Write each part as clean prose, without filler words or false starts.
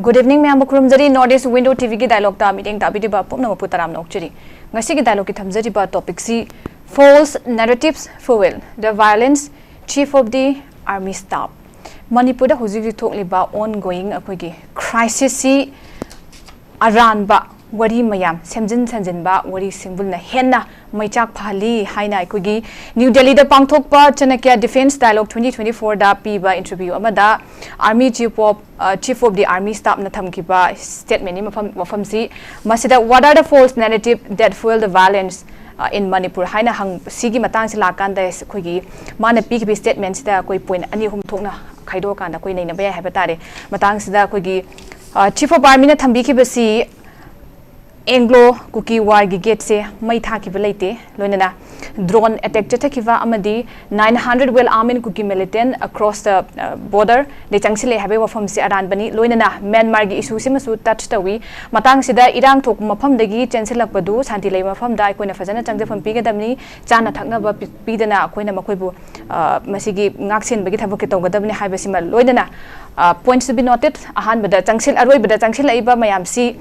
Good evening, Ma'am. Kurumjari Northeast Window TV ki dialogue ta meeting ta bidi ba pumna maputaram nokchiri. Ngasi ki dialogue ki thamjari ba topic si false narratives fuel the violence chief of the army staff. Manipur da hujik thokli ba ongoing akogi crisis si aran ba wari mayam semjin sanjin ba wari singbul na henna maichak phali haina akogi New Delhi da pangthok pa Chanakya Defense Dialogue 2024 da pi ba interview amada army chief of the army staff na thamki ba statement ni mafam si masida what are the false narrative that fuel the violence in Manipur haina hang sigi matang sila kanda akogi mana pi ki statement sida koi point ani hum thokna khaido kanda koi nei na ba ha tare matang sida akogi chief of army na thambi ki basi Anglo Cookie War gate se mai thaki belaite loinana drone attack jatakiva amadi 900 well armed cookie militant across the border de changsile habe wafam se aran bani loinana Myanmar gi issue se masu touch tawi matang sida irang thok mafam dagi chensilak padu santi lei mafam da koina fajana changde fam pi gadamni chana thakna ba pidana koina makoibu masigi ngaksin bagi thabuk ke tawgadabni haibasima loinana points to be noted ahan bada changsil aroi bada changsil aiba mayam si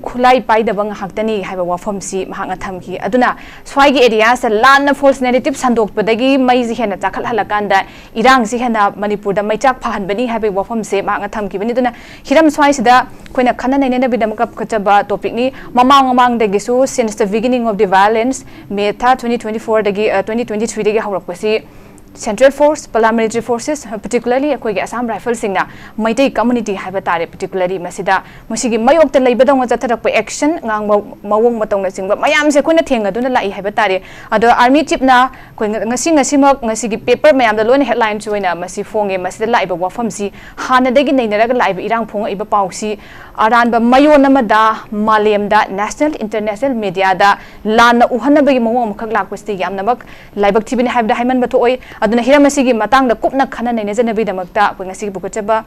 khulai pai da bang haktani haiba wafam si mahanga thamki aduna swai gi area sa lan false narrative sandok padagi mai ji hena chakhal halakanda irang si hena Manipur da maichak phahan bani haiba wafam se mahanga thamki bani duna hiram swai sida koina khana nei na bidam kap khachaba topic ni mamang dagi su since the beginning of the violence May 2024 dagi 2023 dagi hawrakpasi Central Force, Paramilitary Forces, particularly a Assam Rifles Singna, Maite community habitat, particularly Masida, Musigi Mayok the Labor was a action, Mawong Matong Sing, but Mayam Sekuna Tinga, Duna Lai habitat. Other army chip na, Nasing a Simok, Nasigi paper, Mayam the lone headline to a Masifong, Masida Libe, Wafamsi, Hana Degin, Live, Irang Pong, Iba Pausi, Aran, but Mayonamada, Maliam, da, National, International Media, da, Lana Uhanabi Mong, Kaklakwesti, Yamnabak, Libak Tibin have the Hyman Batoi. aduna hiramasigi matang da kupna khana nei na bi damakta ko ngasi bu ko chaba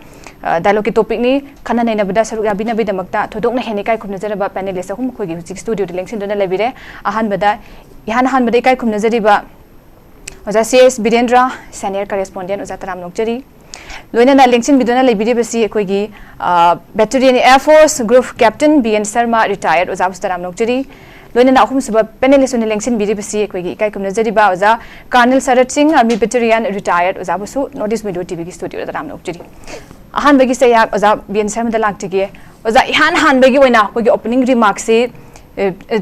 dialogue ki topic ni khana nei na bida saru ya bina bi damakta thodok na heni kai khumna jaraba panelist ahum ko gi hujik studio de lengsin dona labire ahan bada han bada kai khumna jariba oja CS Birendra senior correspondent oja taram nokjari loina na lengsin bidona labire basi ko gi Battalion Air Force Group Captain BN Sharma retired oja taram nokjari loina na ahum suba panelist on election bidi basi koigi kai kumna jari ba oja Colonel Sarat Singh Army Battalion retired oja busu Notice Video TV ki studio da ramnok jiri ahan bagi se yak oja BN Sharma da laktige oja han bagi oina koigi opening remarks se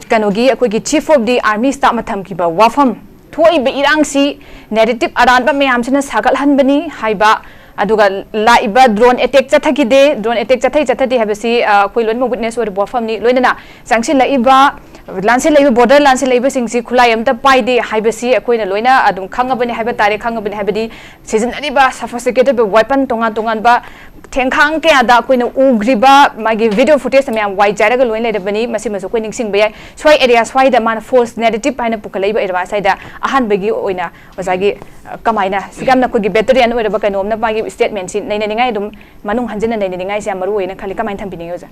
kanogi koigi chief of the army staff matham ki ba wafam thoi be irang si narrative aran ba meyam sina sagal han bani haiba aduga laiba drone attack chathakide drone attack chathadi habasi koi loin mo witness or wafam ni loinana sangsi laiba Lansi Labour border Lansi Labour Singsi Kulai Amta Paide Hibasi, a queen Loina, Adum Kangabani Habatari, Kangabani Habadi, season Adiba, sophisticated weapon, Tongan ba, Tenkanke, Ada Queen Ugriba, Magi video footage, and white Jaraga Loina de Bani, Massimus Queening Sing Bay, Swai areas, why the man forced narrative Panapukalaba Advasida, Ahan Begi Oina, was Agi Kamina, Sigana could be better than whatever kind of Nabagi statements in Nainidum, Manu Hanjan and Nainidingai Maru in a Kalikaman Tampinosa.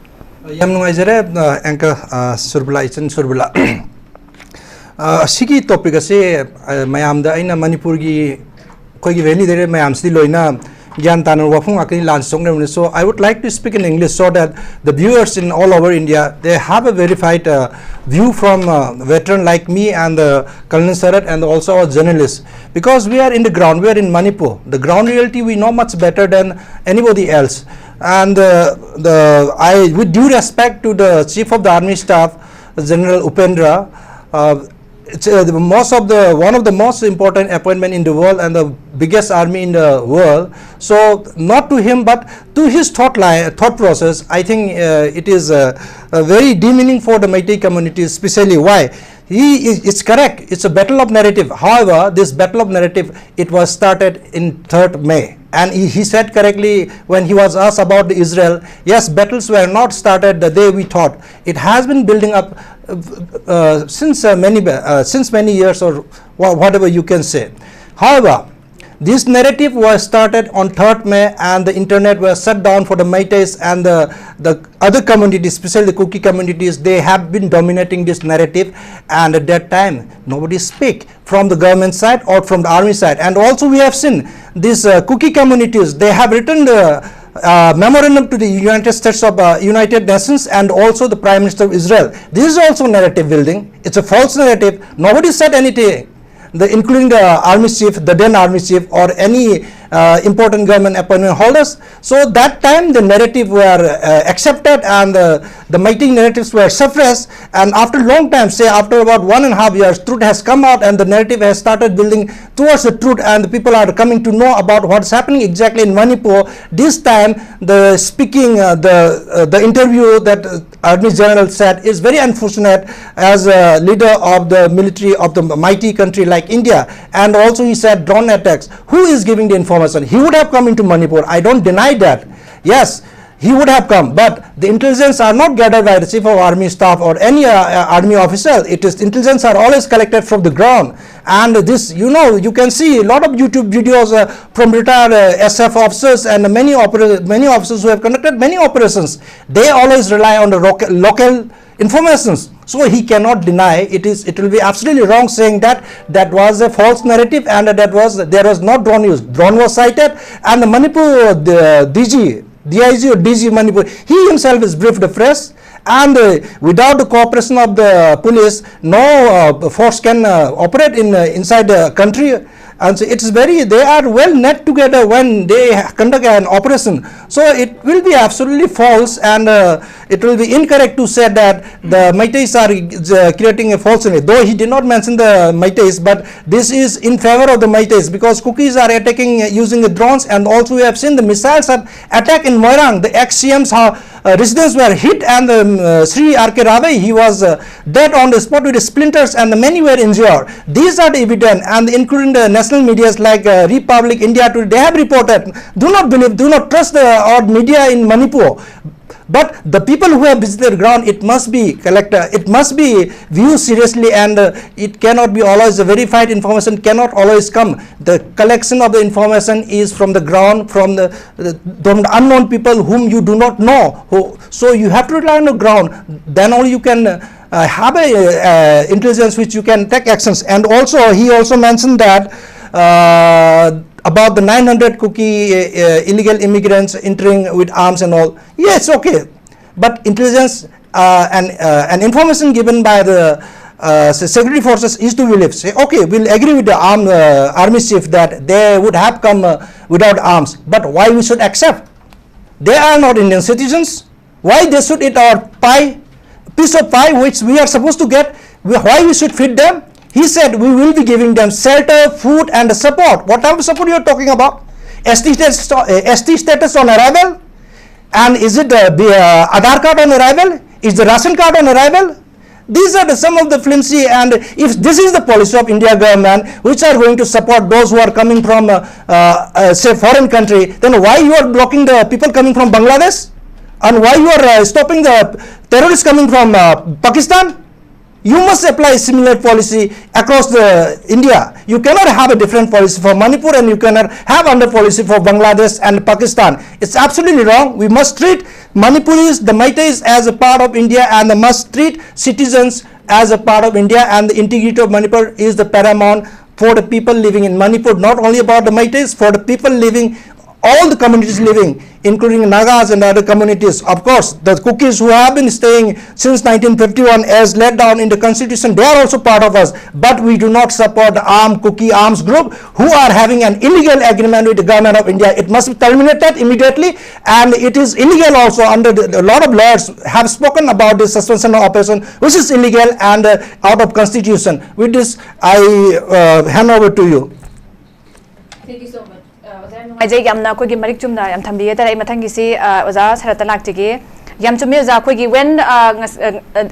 Yam nungaijare anchor Surbala Surbala sigi topic ase mayam da aina Manipur gi koi gi valley dere mayam sti loina gyan tanar wafung akini lan songne so I would like to speak in English so that the viewers in all over India they have a verified view from veteran like me and Colonel Sarat and also our journalists, because we are in the ground, we are in Manipur, the ground reality we know much better than anybody else. And I, with due respect to the Chief of the Army Staff, General Upendra, it's one of the most important appointment in the world and the biggest army in the world. So not to him, but to his thought process, I think it is very demeaning for the Meitei community, especially. Why? It's correct. It's a battle of narrative. However, this battle of narrative, it was started in 3rd May. And he said correctly when he was asked about Israel, yes, battles were not started the day we thought. It has been building up since many years, or whatever you can say. However, this narrative was started on 3rd May and the internet was shut down for the Meiteis and the other communities, especially the Kuki communities. They have been dominating this narrative, and at that time nobody speak from the government side or from the army side. And also we have seen these Kuki communities, they have written memorandum to the United States of United Nations and also the Prime Minister of Israel. This is also narrative building. It's a false narrative. Nobody said anything, including the army chief, the then army chief, or any important government appointment holders. So that time the narrative were accepted and the mighty narratives were suppressed, and after long time, say after about 1.5 years, truth has come out and the narrative has started building towards the truth, and the people are coming to know about what's happening exactly in Manipur. This time the speaking, the interview that Army General said is very unfortunate as a leader of the military of the mighty country like India. And also he said drone attacks. Who is giving the information? He would have come into Manipur. I don't deny that. Yes, he would have come, but the intelligence are not gathered by the chief of army staff or any army officer. It is intelligence are always collected from the ground. And this, you know, you can see a lot of YouTube videos from retired SF officers and many officers who have conducted many operations. They always rely on the local informations. So he cannot deny it. It will be absolutely wrong saying that that was a false narrative and there was not drone use. Drone was sighted, and the Manipur DG or DG Manipur, he himself is briefed the press, and without the cooperation of the police, no force can operate inside the country. And so it's they are well net together when they conduct an operation. So it will be absolutely false, and it will be incorrect to say that the Meiteis are creating a false image. Though he did not mention the Meiteis, but this is in favor of the Meiteis, because cookies are attacking using the drones, and also we have seen the missiles are attack in Moirang. The ex-CM's residents were hit, and Sri R.K. Rave, he was dead on the spot with splinters, and many were injured. These are the evidence, and including the national medias like Republic, India Today, they have reported. Do not believe, do not trust the media in Manipur. But the people who have visited the ground, it must be collected, it must be viewed seriously, and it cannot be always verified information, cannot always come. The collection of the information is from the ground, from the unknown people whom you do not know. So you have to rely on the ground, then only you can have a intelligence which you can take actions. And also he also mentioned that about the 900 illegal immigrants entering with arms and all. Yes, okay, but intelligence and information given by the security forces is to believe. Say, okay, we'll agree with the army chief that they would have come without arms, but why we should accept? They are not Indian citizens. Why they should eat our piece of pie which we are supposed to get? Why we should feed them? He said we will be giving them shelter, food, and support. What type of support you are talking about? ST status on arrival? And is it the Aadhaar card on arrival? Is the ration card on arrival? These are some of the flimsy, and if this is the policy of India government, which are going to support those who are coming from say foreign country, then why you are blocking the people coming from Bangladesh? And why you are stopping the terrorists coming from Pakistan? You must apply a similar policy across India. You cannot have a different policy for Manipur, and you cannot have another policy for Bangladesh and Pakistan. It's absolutely wrong. We must treat Manipuris, the Meiteis, as a part of India, and must treat citizens as a part of India, and the integrity of Manipur is the paramount for the people living in Manipur, not only about the Meiteis, for the people living, all the communities living, including Nagas and other communities. Of course, the Cookies who have been staying since 1951 as laid down in the constitution, they are also part of us. But we do not support the arms group who are having an illegal agreement with the government of India. It must be terminated immediately, and it is illegal also under a lot of lawyers have spoken about this suspension of operation, which is illegal and out of constitution. With this, I hand over to you. Thank you so much. Ajay yamna ko gi marik chumna yam thambi ta mathang si oza Sarat laktige yam chumi oza ko gi when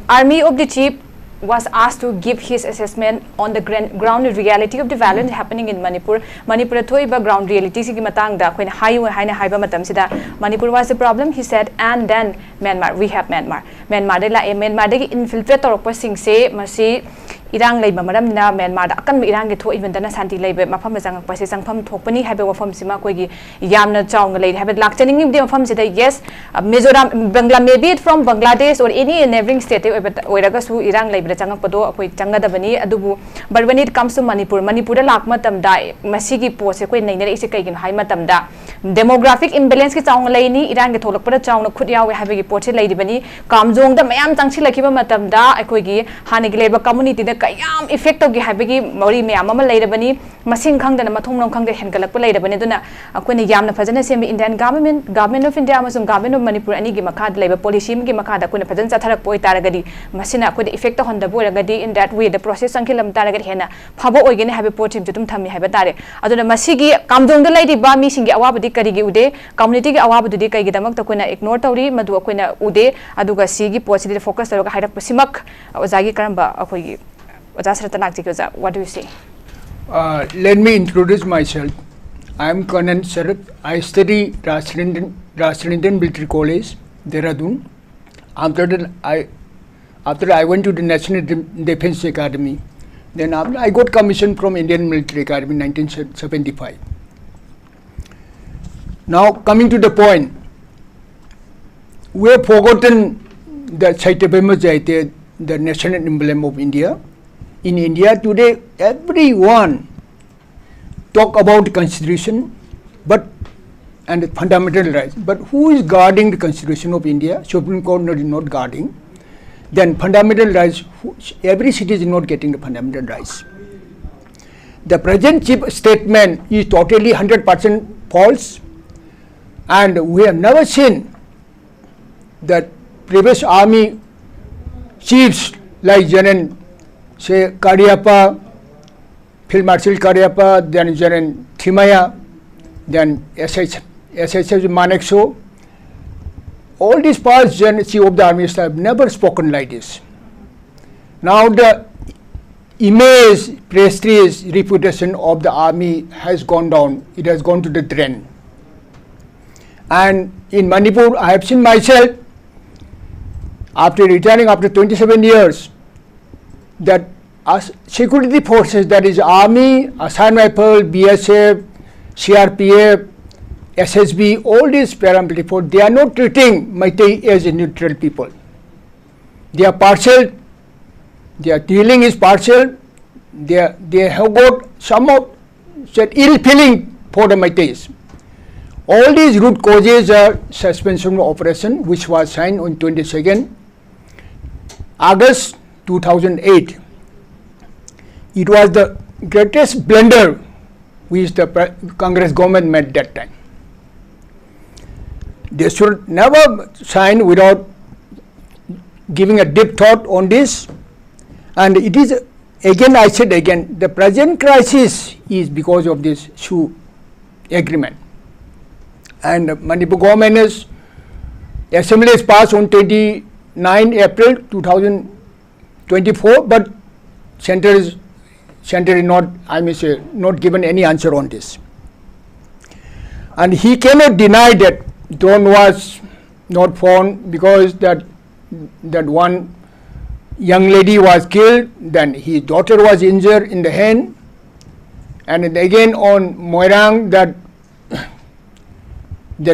army of the chief was asked to give his assessment on the ground reality of the violence happening in Manipur. Manipur thoiba ground reality si gi matang da koina haiba matam sida Manipur was the problem, he said, and then Myanmar, we have Myanmar de la Myanmar de infiltrate torokpa sing se masi irang lay maram na Myanmar da akan irang ge tho even dana santi lay be mafam jang pa se sangpham thokpani haiba wafam sima koi gi yamna chaung lay haiba lakchaning de mafam sida. Yes, Mizoram, Bangla, maybe it from Bangladesh or any neighboring state oiraga su irang lay bra changak pado koi changadabani adubu. But when it comes to Manipur da lak matam da masigi po se koi nainare ise kai gin hai matam da demographic imbalance ki chaung lai ni Iran ke tholak para chaung khut yawe ha be gi pot se lai di bani kamjong da mayam changchi lakhi ba matam da akoi gi hani gi leba community da kayam effect of gi ha be gi mori mayam ama lai da bani masing khang da na mathong nom khang da hen galak pa lai da bani duna akoi ni yam na phajana sem Indian government of India amasung government of Manipur ani gi makha da leba policy gi makha da koi na phajan chatharak poi taragadi masina akoi effect to honda boiragadi in that way the process sankilam taragadi hena phabo oigene ha be pot tim jutum thami ha ba tare aduna masigi kamjong da lai di ba mi singi awabudi kari gi ude community gi awabudi di kai gi damak ta koina ignore tawri madu koina ude aduga sigi pot si focus taroga hairak pasimak ozagi karamba akoi gi oja Sarat nak ji oja what do you say? Let me introduce myself. I am Colonel Sarat. I study Retd Military College, Dehradun. After I went to the National Defence Academy. Then after I got commission from Indian Military Academy in 1975. Now coming to the point, we have forgotten the 𝗡𝗢𝗥𝗧𝗛𝗛, the national emblem of India. In India today, everyone talk about constitution, and fundamental rights. But who is guarding the constitution of India? Supreme Court is not guarding. Then fundamental rights, every citizen is not getting the fundamental rights. The present chief statement is totally 100% false, and we have never seen that previous army chiefs like General Capt Field Marshal Cariappa, then General 𝗡𝗢𝗥𝗧𝗛𝗦𝗧, then SHS Manekso. All these past chief of the army staff never spoken like this. Now the image, prestige, reputation of the army has gone down. It has gone to the drain. And in Manipur, I have seen myself, after retiring after 27 years, that security forces, that is army, Assam Rifle, BSF, CRPF, SSB, all these paramilitary forces, they are not treating Meitei as a neutral people. They are partial, their dealing is partial, they have got some of ill feeling for the Meiteis. All these root causes are suspension of operation, which was signed on 22nd August 2008. It was the greatest blunder which the Congress government made that time. They should never sign without giving a deep thought on this. And it is, again I said again, the present crisis is because of this SHU agreement. And Manipur government is, assembly is passed on 29 April 2024, but center is not, I may say, not given any answer on this. And he cannot deny that drone was not found because that one young lady was killed, then his daughter was injured in the hand, and again on Moirang that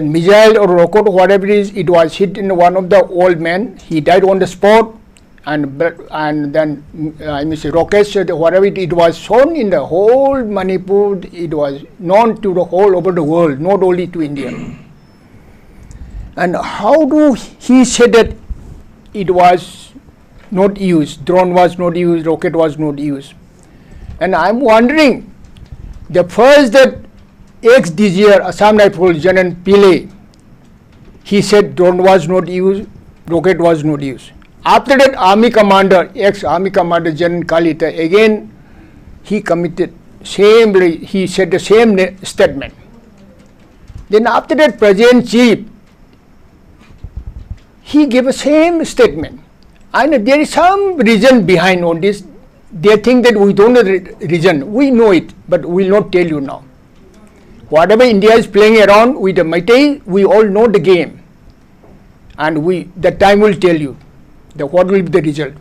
missile or rocket or whatever it is, it was hit in one of the old men. He died on the spot, and then I may say rockets, whatever it was shown in the whole Manipur. It was known to the whole over the world, not only to India. And how do he say that it was not used, drone was not used, rocket was not used? And I'm wondering, the first that ex-DGR Assam Rifle General Pillai, he said drone was not used, rocket was not used. After that, army commander, ex-army commander General Kalita, again he committed he said the same statement. Then after that, President Chief, he gave a same statement. And there is some reason behind all this. They think that we don't know the reason. We know it, but we will not tell you now. Whatever India is playing around with the Meitei, we all know the game. And that time will tell you what will be the result.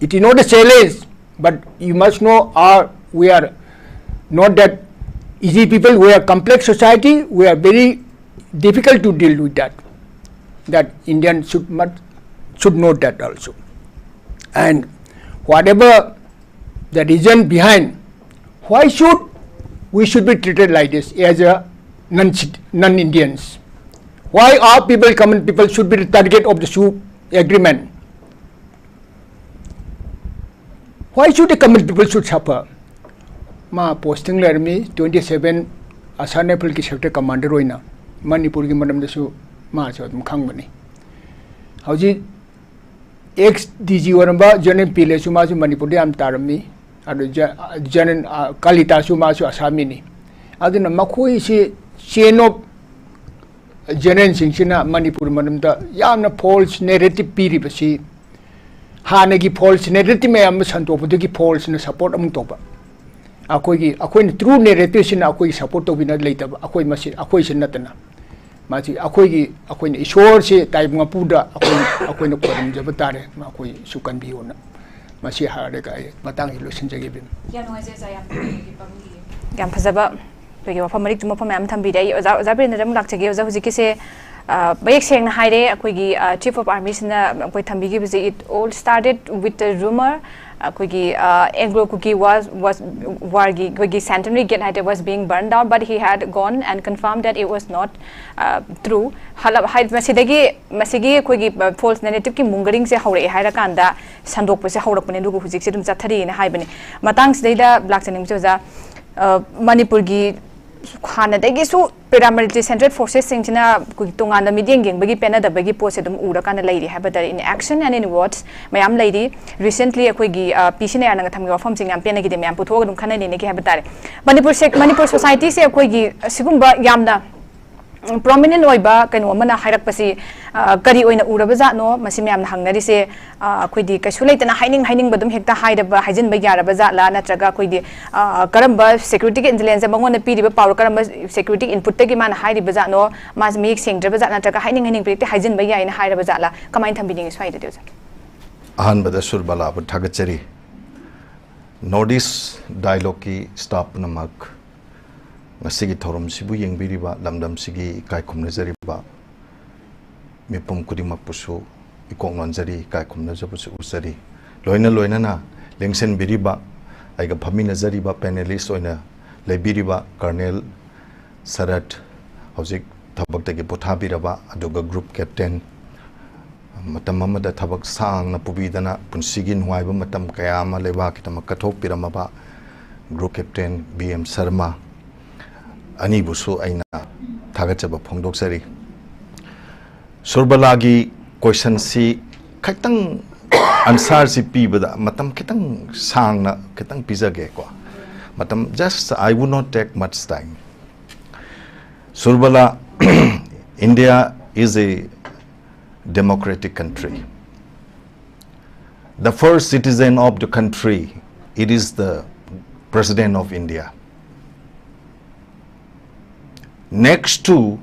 It is not a challenge, but you must know we are not that easy people. We are complex society. We are very difficult to deal with that. That Indians should know that also. And whatever the reason behind, why we should be treated like this as a non-Indians. Why our people, common people, should be the target of the SU agreement? Why should the common people should suffer? Ma posting letter me 27 Asana Pulki sector commander roina Manipur ki madam dasu ma so dum khang bani. Hauji ex DG waramba Janen Pile suma su Manipur de am tarami adu Janen Kalita suma su Asami ni. Aduna makoi si chain of Janen Singh sina Manipur madam da yamna false narrative piri basi hanagi false narrative me am santopu de ki false na support am topa. Akoi true narrative sina akoi support to bina later akoi masi akoi sin natana masi akoi ishor se type nga puda akoi no korim jabatare akoi sukan bi ona masi hare ka matang ilusin jage bin ya no ase saya gam phazaba pege wafam marik tuma pham am thambi dai oza Birendra mu lakchage oza hujiki se bayek seng na haire akoi gi chief of army sina akoi thambi gi bize it all started with the rumor Kugi Anglo Kuki was Wargi Kugi centenary gate was being burned down, but he had gone and confirmed that it was not true. Halab hide Masigi Kugi false narrative ki mungering se hore Hirakanda Sandok se Horakun Lugu Huzixum Satari in Hibani. Matangs data blacks and Joza Manipurgi Hana Degisu paramilitary centered forces Singina Kutunga the median gang bagi pena the bagi posedum Urakana lady habitat in action and in words. Mayam lady recently a quigi Pishina and a Tamil from Singh and Penagi Puto Kanani habitat. Manipur society say a quigi Sigumba Yamna prominent oiba kan wamana hairak pasi kari oina urabaza no masimyam hangnari se koidi kasulai tana haining badum hekta haidaba haijin ba yarabaza la natraga koidi karamba security intelligence bangon piri ba power karamba security input tagi man hairi baza no mas mi sing drabaza natraga haining prikte haijin ba yaina hairabaza la kamain thambini swaida deja ahan bada surbala bu thagachari notice dialogue ki stop namak Masigi Torum Sibu Yang Biriba, Lamdam Sigi, Kaikum Nazariba, Mipum Kudima Pusu, Ikong Nanzari, Kaikum Nazapus Usari, Loina, Lengsen Biriba, I got Pamina Zariba, Panellists, Oina, Lebiriba, Colonel, Sarat, Hosik, Tabak Potabiraba, Adoga Group Captain, Matamama the Tabak Sang, Napubidana, Punsigin, Waiba, Matam Kayama, Levakitamakatop Piramaba, Group Captain BN Sharma. Ani busu aina thagachaba phongdok sari Surbala gi question si khaitang answer si pibada matam kitang sangna kitang pizage ko matam just I would not take much time. Surbala India is a democratic country. The first citizen of the country, it is the President of India. Next to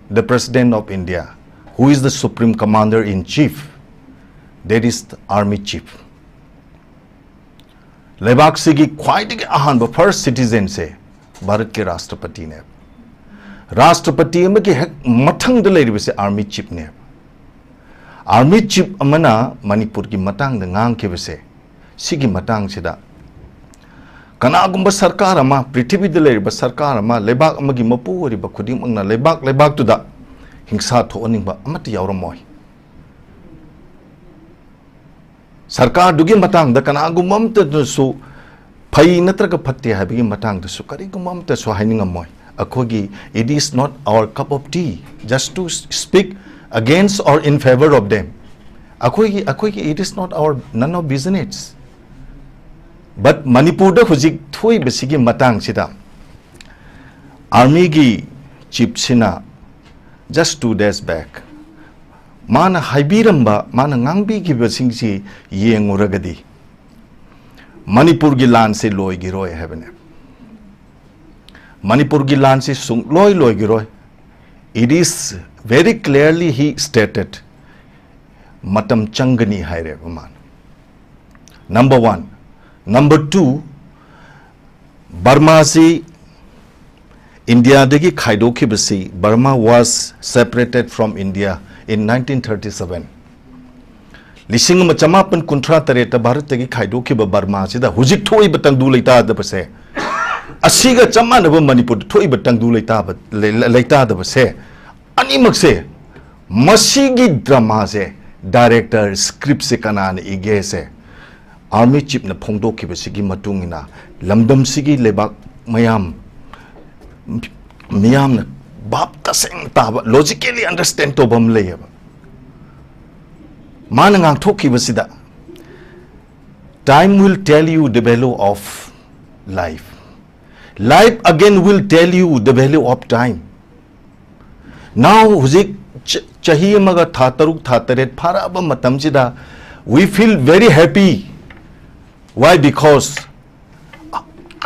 the President of India, who is the Supreme Commander-in-Chief, that is the Army Chief. Lebak sigi quite ahan but first citizen se Bharat ke Rashtrapati ne. Rashtrapati me ki mathang de lady se Army Chief ne. Army Chief amana Manipur ki matang de ngang ke se sigi matang sida Kanagumba Sarkarama, Prithvi Delay, but Sarkarama, Lebak Magimapu, Ribakudim, Lebak to the Hingsa to Onimba, Amati Yauramoy. Sarkar Dugim Matang, the Kanagumam to so Pai Natraka Patti having Matang, the Sukarigumam to Swahining a moy. Akogi, it is not our cup of tea, just to speak against or in favor of them. Akogi, it is not our none of business. But Manipur da hujik thui besigi matang sida Army gi chief sina just 2 days back mana haibiramba mana ngangbi gi besing si yenguragadi Manipur gi lan se loi gi roi hebene Manipur gi lan se sung loi gi roi it is very clearly he stated matam changani haire man number 1 Number 2, Burma si India degi khaido ki basi Burma was separated from India in 1937. Lising machamapan kuntra tareta Bharat degi khaido ki Burma si da hujik thoi batang du leita da pase asiga chamana ba manipur thoi ba tangdu leita da ba se ani mak se masigi drama se director script se kana ne ige se army chief na phongdo ki ba sigi matungina lamdam sigi lebak mayam na bap ta seng ta ba logically understand to bam le ba man ngang thoki ba sida time will tell you the value of life. Life again will tell you the value of time. Now, huzik chahi maga thataruk thataret phara ba matam sida we feel very happy. Why? Because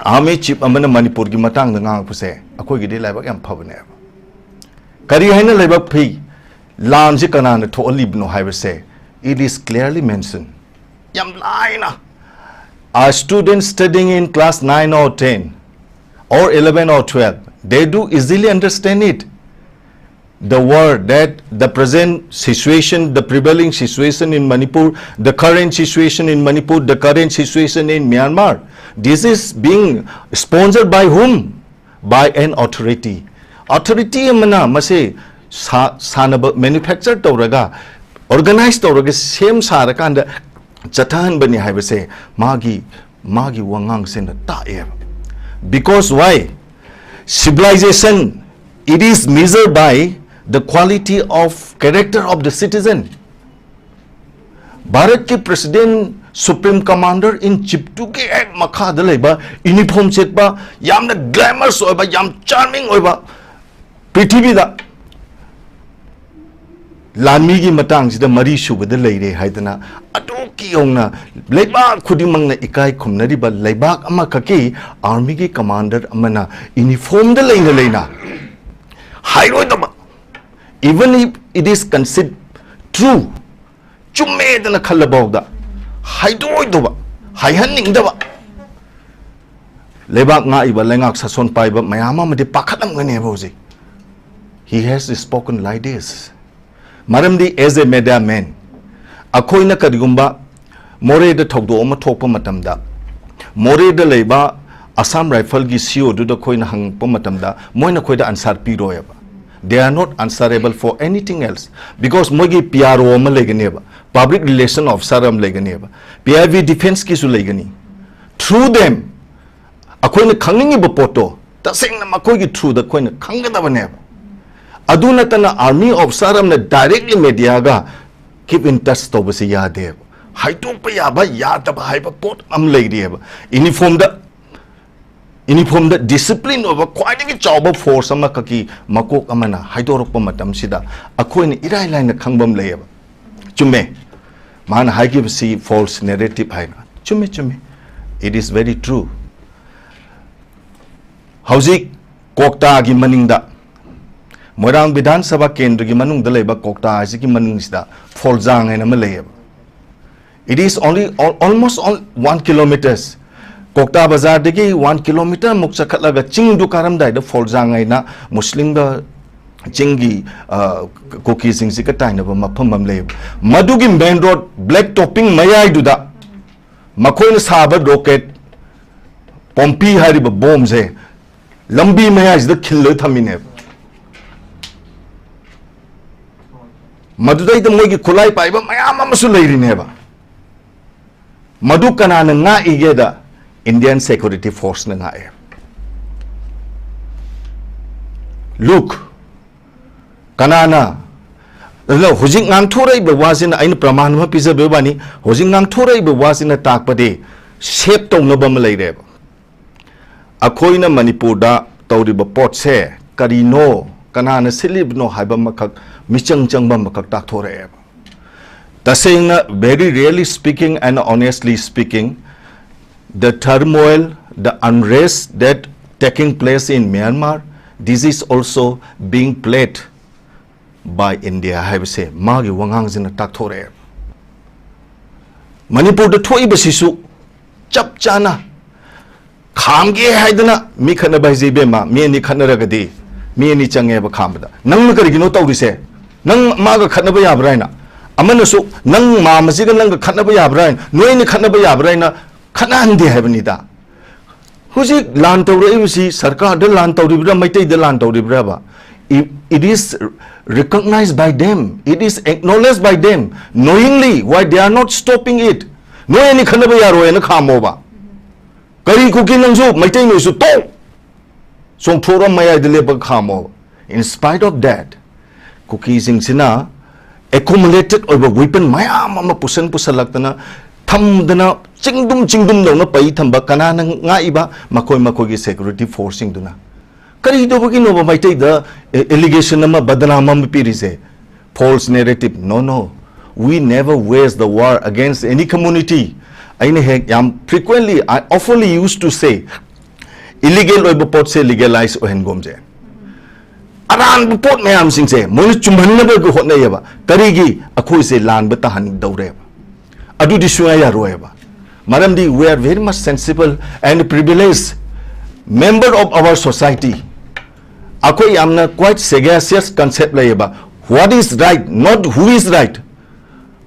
army chief amana manipur gi matang na ngang puse akoi gi de laibak yam phabane kari haina laibak phi lam si kana na tho alib no haiba se it is clearly mentioned yam laina a student studying in class 9 or 10 or 11 or 12 they do easily understand it. The word that the present situation, the prevailing situation in Manipur, the current situation in Manipur, the current situation in Myanmar, this is being sponsored by whom? By an authority. Authority mana mase sanaba manufacture tawraga, organized tawraga same sarakanda chatahan bani haibase magi wangang sen ta air. Because why? Civilization, it is measured by the quality of character of the citizen. Bharat ke president supreme commander in chief to ke ek makha dalai ba uniform set ba yam na glamorous oi ba yam charming oi ba prithvi da lami gi matang sida mari shuba da leire haidana atu ki yongna leibak khudimang na ikai khumnari ba leibak ama kaki army gi commander amana uniform da leina hairoi da even if it is considered true, chumme dana khalabaw da haidoi do ba haihaning da ba lebak nga iba lengak sason pai ba mayama made pakhatam ngane boji he has spoken like this maramdi as a media man akoi na karigumba more da thogdo ma thokpa matam da more da leiba Assam Rifle gi CO du da koi na hang pa matam da moina koi da ansar pi roya ba. They are not answerable for anything else because mogi PRO ma legane ba public relation officer am legane ba PIV defense ki su legani through them akoi na khangni ba poto ta seng na makoi gi through da koi na khanga da bane ba aduna tana army officer am na directly media ga keep in touch to ba se ya de hai to pa ya ba ya ta ba hai ba pot am legri ba uniform the discipline of a quite a job of force ama kaki makok amana haidorok pa matam sida akoi ni irai line na khangbam leyaba chumme man hai give see false narrative hai na chumme it is very true hauzik kokta gi maning da Moirang Bidhan Sabha Kendra gi manung da leba kokta asi gi maning sida folzang hai na ma leyaba it is only almost 1 kilometers Kokta Bazar degi 1 kilometer muksa khatlaga ching du karam dai da foljangai na muslim da chingi koki sing sikatai na ba mafam mam le madugi main road black topping mayai du da makoi na saba rocket pompi hari ba bomb se lambi mayai da khillo thamine madudai da mogi khulai pai ba mayam amasu leiri ne ba madu kana na nga ige da Indian security force na nga eh. Look, kanana, hujing ngang thurai ba wasin ain praman ma pisa be bani, hujing ngang thurai ba wasin na tak pade shape tong no ba malai re. Akoi na Manipur da tawri ba pot se karino kanana silib no haiba makak michang chang ba makak tak thore. Tasing very really speaking and honestly speaking, the turmoil, the unrest that taking place in Myanmar, this is also being played by India. I have say, magi wangang zina takthore. Manipur the thoi basisu chap chana khamge haidana mi khana bai zibe ma mi ni khana ragadi mi ni change ba khambada nang kari gino tawri se nang ma ga khana ba ya braina amana su nang ma masiga nang ga khana ba ya brain noi ni khana ba ya braina Kanandi Heavenida Husi land tawre ibsi sarkar de land tawribra maitai de land tawribra ba. It is recognized by them. It is acknowledged by them knowingly. Why they are not stopping it? No any khanaba yaro ena khamo ba. Kari kuki nangsu maitai no su to. Song thora maya de leba khamo. In spite of that, kuki sing sina accumulated over weapon maya mama pusan pusalaktana thamdana chingdum dona pai thamba kana nga iba makoi gi security forcing duna. Kari do bagi no ba maitai the allegation nama badnama pirise false narrative. No, we never wage the war against any community. I frequently, I oftenly used to say illegal oiba pot se legalize ohen gomje. Aran pot mayam sing se moni chumhan na ba hot na yaba karigi akoi se lan ba tahan daure ba adu di suya ya roe ba maram di we are very much sensible and privileged member of our society. Akoi amna quite sagacious concept la yaba what is right, not who is right.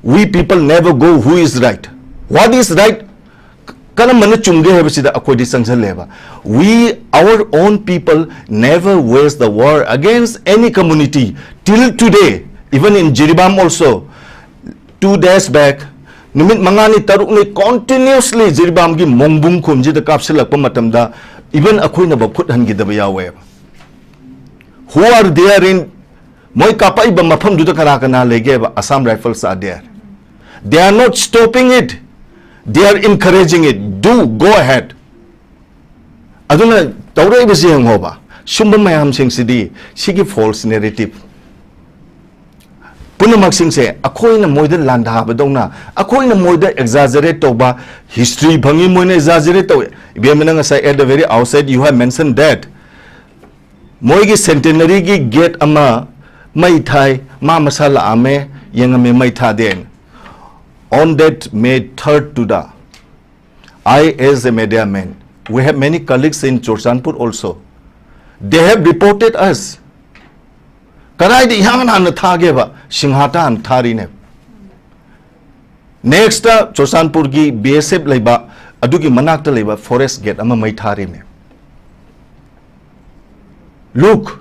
We people never go who is right. What is right? Kana mana chunge hai basida akoi di sangsal leba. We, our own people, never wage the war against any community till today. Even in Jiribam also, 2 days back, numit mangani taruk ni continuously Jiribam gi mongbung kumji da kapsilak pa matamda even akoi na bakut han gi dabaya we. Who are there in Moi kapai ba mafam duta kana lege ba Assam Rifles are there. They are not stopping it. They are encouraging it. Go ahead. Aduna tawre bisi ang hoba. Sumba mayam sing sidi sigi false narrative. Punamak sing se akoi na moida landa ba dong na akoi na moida exaggerate to ba history bhangi moina exaggerate to. Ibemena say at the very outset you have mentioned that moi gi centenary gi gate ama mai thai ma masala ame yangame mai tha den. On that May 3rd to the, I as a media man, we have many colleagues in Chorsanpur also. They have reported us. Karai di hangan an thage ba singhata an thari ne. Next Chorsanpur gi BSF laiba adugi manakta laiba forest gate ama mai thari ne. Look,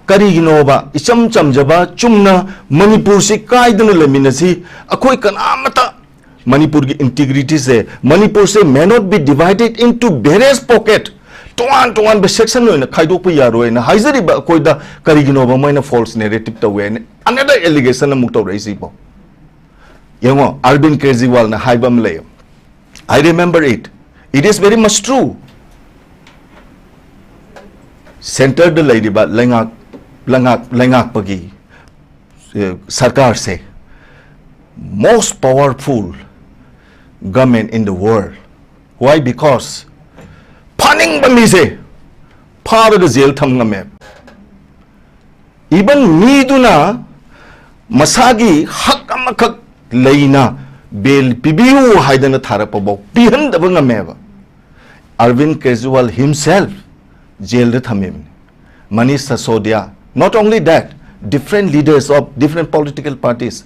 kari ginoba icham jaba chumna manipur se kaidana lamina si akoi kanamata manipur ki integrity se manipur se may not be divided into various pocket toan be section no na khaidok pa yaro na haizari ba koi da kari ginoba maina false narrative to we another allegation na mukta raisi po yango Arvind Kejriwal na haibam lay. I remember it is very much true. Center the lady ba langak pagi sarkar se most powerful government in the world. Why? Because paning bami se par the jail tham ngame even me do na masagi hak amakak leina bel pibiu haidana thara pabo pihan da ngame. Arvind Kejriwal himself jail the thamim Manish Sisodia. Not only that, different leaders of different political parties.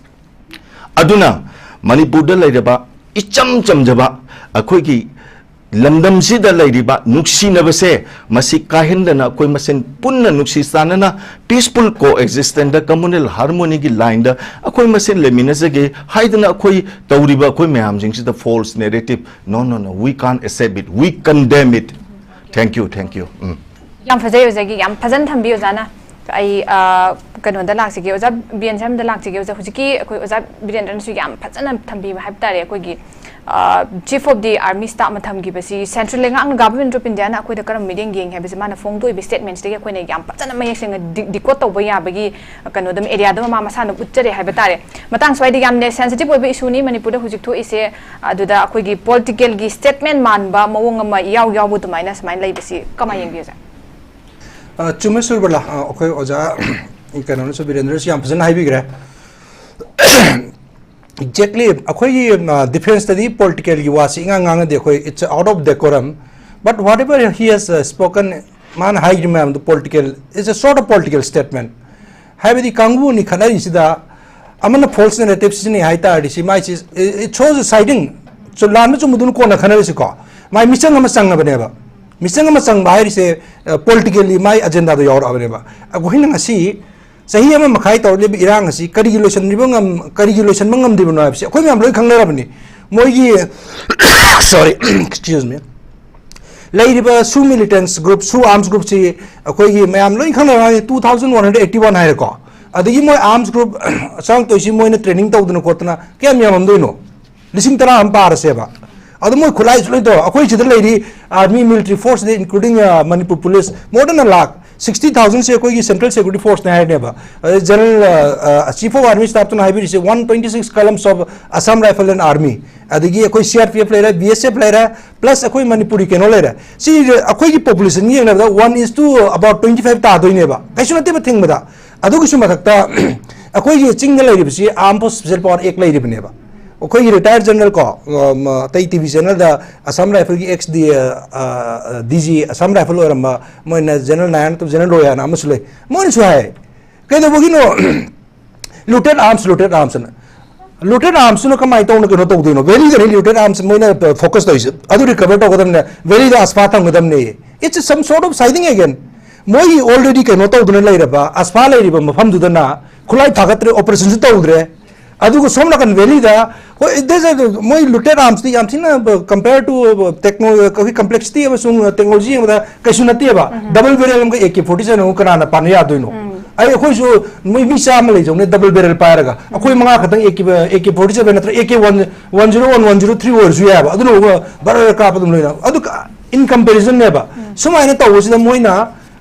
Aduna Manipur da lairiba icham jaba akoi ki lamdam si da lairiba nuksi na base masi kahinda na akoi masen punna nuksi sanana peaceful coexistence da communal harmony gi line da akoi masen lemina jage haidana akoi tawriba akoi mayam jing si the false narrative. No, we can't accept it. We condemn it. Thank you. Yam fazay ozagi yam phazan thambi ozana ai kano da lak sigi oza BN Sharma da lak sigi oza hujiki koi oza Birendra su yam phazana thambi ba habtare koi gi chief of the army staff ma thamgi basi central lengang government of India na koi da karam meeting ging ha bisi mana phong doi bi statements de koi ne yam phazana ma yeseng dikot to ba ya bagi kano da area da ma masana utchare habtare matang swai de yam ne sensitive oi issue ni manipur da hujik tho ise aduda koi gi political gi statement man ba mawong ma yaw bu tumaina smain lai bisi kama yeng bi Chuma Surbala, okay, Oza, in Canon, so Birendra, Yampson, I be exactly, a defense study political you was in it's out of decorum, but whatever he has spoken, man, high remember the political is a sort of political statement. Have the Kangu Nikana is the among the false narratives in the Haita, it shows a siding. So Lamachumudun Kona Kanarisico. My mission of a sang of never. मिसंग मसंग बाहर से politically माई agenda दो यार अबनेबा अगोहिना ngasi sahi ama makhai tawle irang ngasi kari relation ribangam kari relation mangam dibno abse khoi mam loi khangna rabni moi gi sorry excuse me lairiba su militants group su arms group chi khoi gi mayam loi khangna 2181 hair ko adigi moi arms group sang toisi moi na training tawduna kotna kyam yamam doino lising tara am par seba adu moi khulai chloi to akhoi chidar lairi army military force including manipur police more than a lakh 60,000 से कोई central security force ने है बा general chief of army staff तो ना है 126 columns of Assam rifle and army अदगी कोई सीआरपीएफ ले रहा है बीएसएफ ले रहा है प्लस कोई मणिपुरी केनो ले रहा है सी कोई की पॉपुलेशन ये ना 1:2 अबाउट 25 ता दोइने बा कैसे नते बा थिंग बदा अदुगु सुमा थकता कोई की चिंग ले रिबसी आर्म फोर्स स्पेशल पावर एक ले रिबने बा कोई रिटायर्ड जनरल को तई टीवी चैनल दा असम राइफल की एक्स डीजी असम राइफल और मोइन जनरल नायन तो जनरल रोया नाम सुले मोइन सुहाय कई दो बगिनो लूटेड आर्म्स नो कमाई तो उनको तो दिनो वेरी द लूटेड आर्म्स मोइन फोकस तो इस अदु रिकवर तो गदम ने वेरी द अस्पा तंग गदम ने it's some sort of siding again मोई ऑलरेडी के नो तो दुने लेरबा अस्पा लेरिबा मफम दुदना खुलाई थागत्रे ऑपरेशन तो उद्रे अदुगु सोमना कन वेली दा मोई लुटेड आर्म्स दी यामथिना compare to technology complexity of technology में कैसु नते बा डबल बैरल हम AK47 हो कना पान या दोइनो आई अखोय सो मोई मिसा म ले जोने डबल बैरल पायरगा अखोय मंगा खतंग AK47 नत्र AK101 103 वर जुया बा अदुनो बर का पदम लेना अदु इन कंपैरिजन ने बा सुमाइना तवसिदा मोइना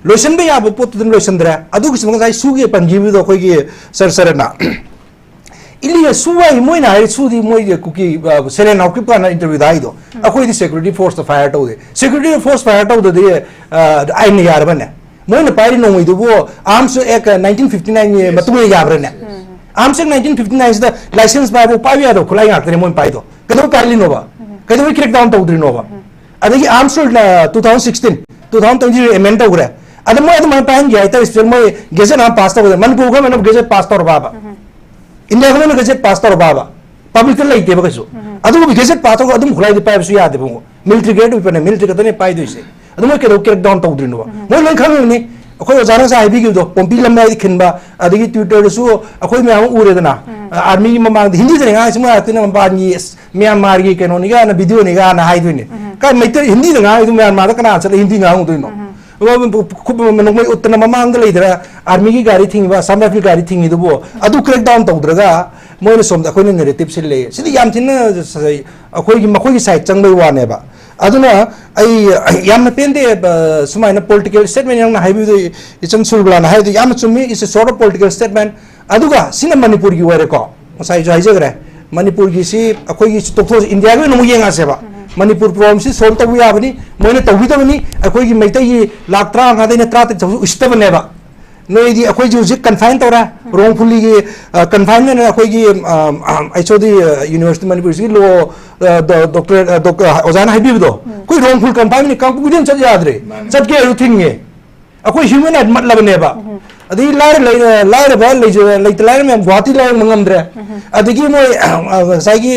लोशन बे या पोत दन लोशन द्रा अदु किसम गाई सुगे पंजीबी दो अखोय की सरसरना इलिया सुवाई मोइना है सुदी मोइ कुकी सेलेन आउकी पाना इंटरव्यू दाई दो अखोई दी सिक्योरिटी फोर्स तो फायर तो दे सिक्योरिटी फोर्स फायर तो दे आई ने यार बने मोइना पारी नोंगई दो वो आर्म्स एक 1959 में मतुए यार बने आर्म्स 1959 से लाइसेंस बा वो पावी यादो खुलाई आते मोइन पाई दो कदो पारली नोबा कदो क्रैक डाउन तो उदरी नोबा अदगी आर्म्स 2016 2020 अमेंड तो गरे अद मोइ अद मन पाइन गया इस फिल्म में गेजेट हम पास तो मन को मन गेजेट पास तो बाबा इंडिया को गेजेट पास तो बाबा पब्लिक लेते बकसो अदु गेजेट पास तो अदुम खुलाई दे पाइबसु यादे बो मिलिटरी ग्रेड उपर मिलिटरी कतने पाइ दोइसे अदु मोइ केदो क्रैक डाउन तो उदरिनो मोइ लोइ खंगनि अखोय ओजाना सा हाइबी गिदो पोंपी लम्बाई खिनबा अदगी ट्विटर सु अखोय म्याम उरेदना आर्मी की ममांग हिंदी दे nga सिमा तिना बानी म्यांमार की केनो निगा ना वीडियो निगा ना हाइ दोइने का मैते हिंदी दे nga इदु म्यांमार दा कना चले हिंदी nga दोइनो खूब मनों उत्तर ममांग लेदरा आर्मी की गाड़ी थी असम राइफल गाड़ी थी दुबो अदु क्रैक डाउन तौद्रगा मोइन सोम अखोइन नेरेटिव से ले सिदि याम थिन अखोइ की मखोइ की साइड चंगबै वानेबा अदुना आई याम पेंदे सुमाइना पॉलिटिकल स्टेटमेंट याम हाइबि इचम सुरबला ना हाइदि याम चुमी is a sort of political statement अदुगा सिना मणिपुर की वरे को साइ जाइजगरे मणिपुर की सी अखोइ की तोथो इंडिया को नु येंगा सेबा मणिपुर प्रॉब्लम से सॉल्व तब याबनी मोइने तौबिदबनी अखोइ की मैतै लाख 30 गादैने 30 उस्तबनेबा नोई दी अखोइ जो कन्फाइन तौरा रोंगफुली की कन्फाइनमेंट अखोइ की आइसोदी यूनिवर्सिटी मणिपुर की लो डॉक्टर ओजाना हाइबिबदो कोई रोंगफुल कन्फाइनमेंट कांपु गुदिन चल यादरे चटके अरुथिंगे अखोइ ह्यूमन राइट मतलबनेबा अदी लायर बा लेते लायर में गुवाहाटी लायर मंगमद्रे अदगी मोय साइगी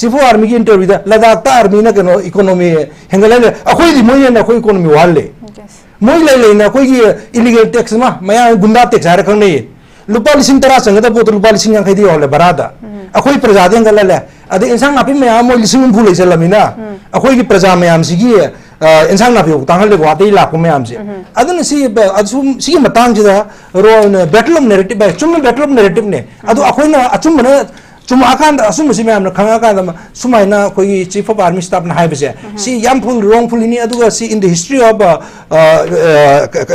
सिफो आर्मी की इंटरव्यू दा लद्दाख ता आर्मी ना कनो इकोनॉमी हेंगले अखोइ दी मोय ना अखोइ इकोनॉमी वाले मोय ले ना अखोइ की इलीगल टैक्स मा मया गुंडा टैक्स हार खंग नहीं लुपा लिसिंग तरा संगदा बोत लुपा लिसिंग yang खैदी होले बरादा अखोइ प्रजा दे गलले अदे इंसान नापि मया मोय लिसिंग फुले चलमिना अखोइ की प्रजा मयाम सिगी इंसान नापि तांगले गुवाहाटी लाको मयाम से अदन सी मतंग जिदा रो बैटल ऑफ नैरेटिव बाय चुम बैटल ऑफ नैरेटिव ने अदो अखोइना अचुम बने चुम आकांद असुम सी मयाम खंगा का सुमाइना कोई चीफ ऑफ आर्मी स्टाफ ना हाइबसे सी याम फुल रोंग फुल नि अदुगा सी इन द हिस्ट्री ऑफ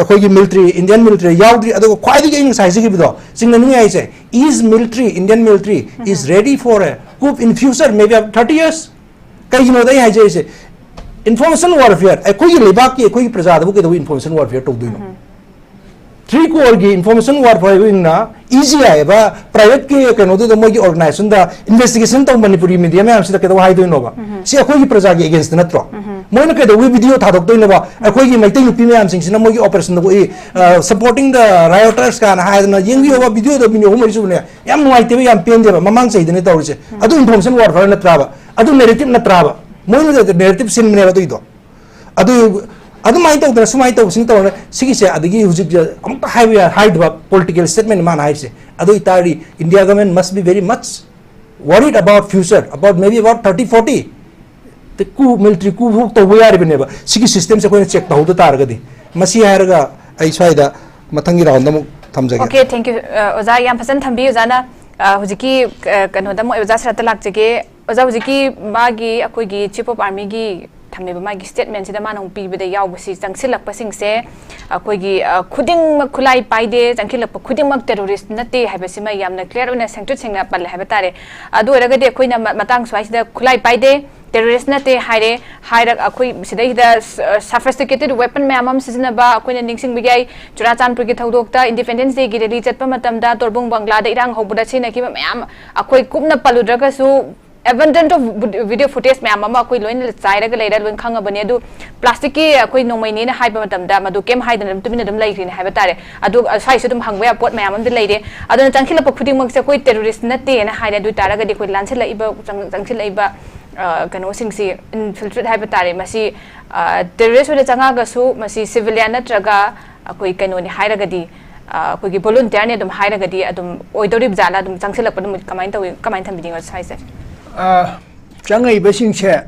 कोई की मिलिट्री इंडियन मिलिट्री याउद्री अदो क्वाइदी के साइज की बिदो सिंगन नि आइसे is military Indian military is ready for a coup in future maybe 30 years कई नो दई हाइजे से इन्फॉर्मेशन वॉरफेयर कोई लेबाक की कोई प्रजा दबु के दो इन्फॉर्मेशन वॉरफेयर तो दुनो 3 कोर की इन्फॉर्मेशन वॉरफेयर विंगना इजी है बा प्राइवेट के कनो दो मोई की ऑर्गेनाइजेशन दा इन्वेस्टिगेशन तो मणिपुरी मीडिया में हमसे के दो हाइ दोइनो बा से कोई प्रजा की अगेंस्ट नत्रो मोइन के दो वीडियो था दोइनो बा कोई की मैते यूपी में हम सिंह मोई की ऑपरेशन दो सपोर्टिंग द रायोटर्स का हाइ ना यंगी बा वीडियो दो मिनो होमरि सुने याम नुआइते बा याम पेन दे बा ममांग सही दने तौरसे अदु इन्फॉर्मेशन वॉरफेयर नत्रा बा अदु नैरेटिव नत्रा बा मोइन दे नैरेटिव सिन में बा तो ꯑꯗꯨꯃꯥꯏꯅ ꯇꯧꯗꯅ ꯁꯨꯃꯥꯏꯅ ꯇꯧꯕꯁꯤꯡ ꯇꯧꯔꯒ ꯁꯤꯒꯤꯁꯦ ꯑꯗꯒꯤ ꯍꯧꯖꯤꯛ ꯑꯃꯨꯛꯇ ꯍꯥꯏꯗꯕ ꯄꯣꯂꯤꯇꯤꯀꯦꯜ ꯁ꯭ꯇꯦꯠꯃꯦꯟ ꯃꯥꯅ ꯍꯥꯏꯔꯤꯁꯦ ꯑꯗꯨ ꯑꯣꯏꯇꯥꯔꯗꯤ ꯏꯟꯗꯤꯌꯥ ꯒꯚꯔꯟꯃꯦꯟꯠ ꯃꯁ be very much worried about future, about maybe about 30-40. The coup military coup who to we are even ever. Siki systems are going to check the whole target. Masi Haraga, I saw the Matangi round them. Okay, thank you. Oza yam pasan thambi Ozana Hujiki Kanodamo Ozasatalak Jake, Oza Hujiki Magi Akugi, Chief of Army gi. Thameba magi statement sida manong pi bida yaw si jangsilak pasing se akoigi khuding khulai paide jangkhilak khuding mak terrorist nate haibasima yamna clear una sangtut singna pal habatare adu eraga de khoina matang swai sida khulai paide terrorist nate haire akoi sida ida sophisticated weapon mamam sizna ba akoina ningsing bigai churachanpur gi thodokta independence day gi rally chatpa matamda torbung bangla da irang hobuda china ki mayam akoi kupna paludraga su abundant of video footage ma'am अमा कोई lion चाइरग लेरा lion खंगा बने अदु plastic की कोई नोमैनी ने हाइबा मतम दा मदु केम हाइदन तुमिन दम लाइग्रिन हाइबा तारे अदु साइ सुदम हंगवे पोट मैम अम दे लेरे अदु चंखिला प खुदिंग मक से कोई टेररिस्ट नते ने हाइना दु तारग दे कोई लांसे लाइबा चंखिला इबा कनो सिंगसी इनफिल्ट्रेट हाइबा तारे मसी टेररिस्ट वले चंगा गसु मसी सिविलियन नत्रगा कोई कनो ने हाइरगदी कोई वॉलंटियर ने दम हाइरगदी अदुम ओइदोरिब जाला दम चंखिला प दम कमाइन थंबिदिंग साइसे Changai basing che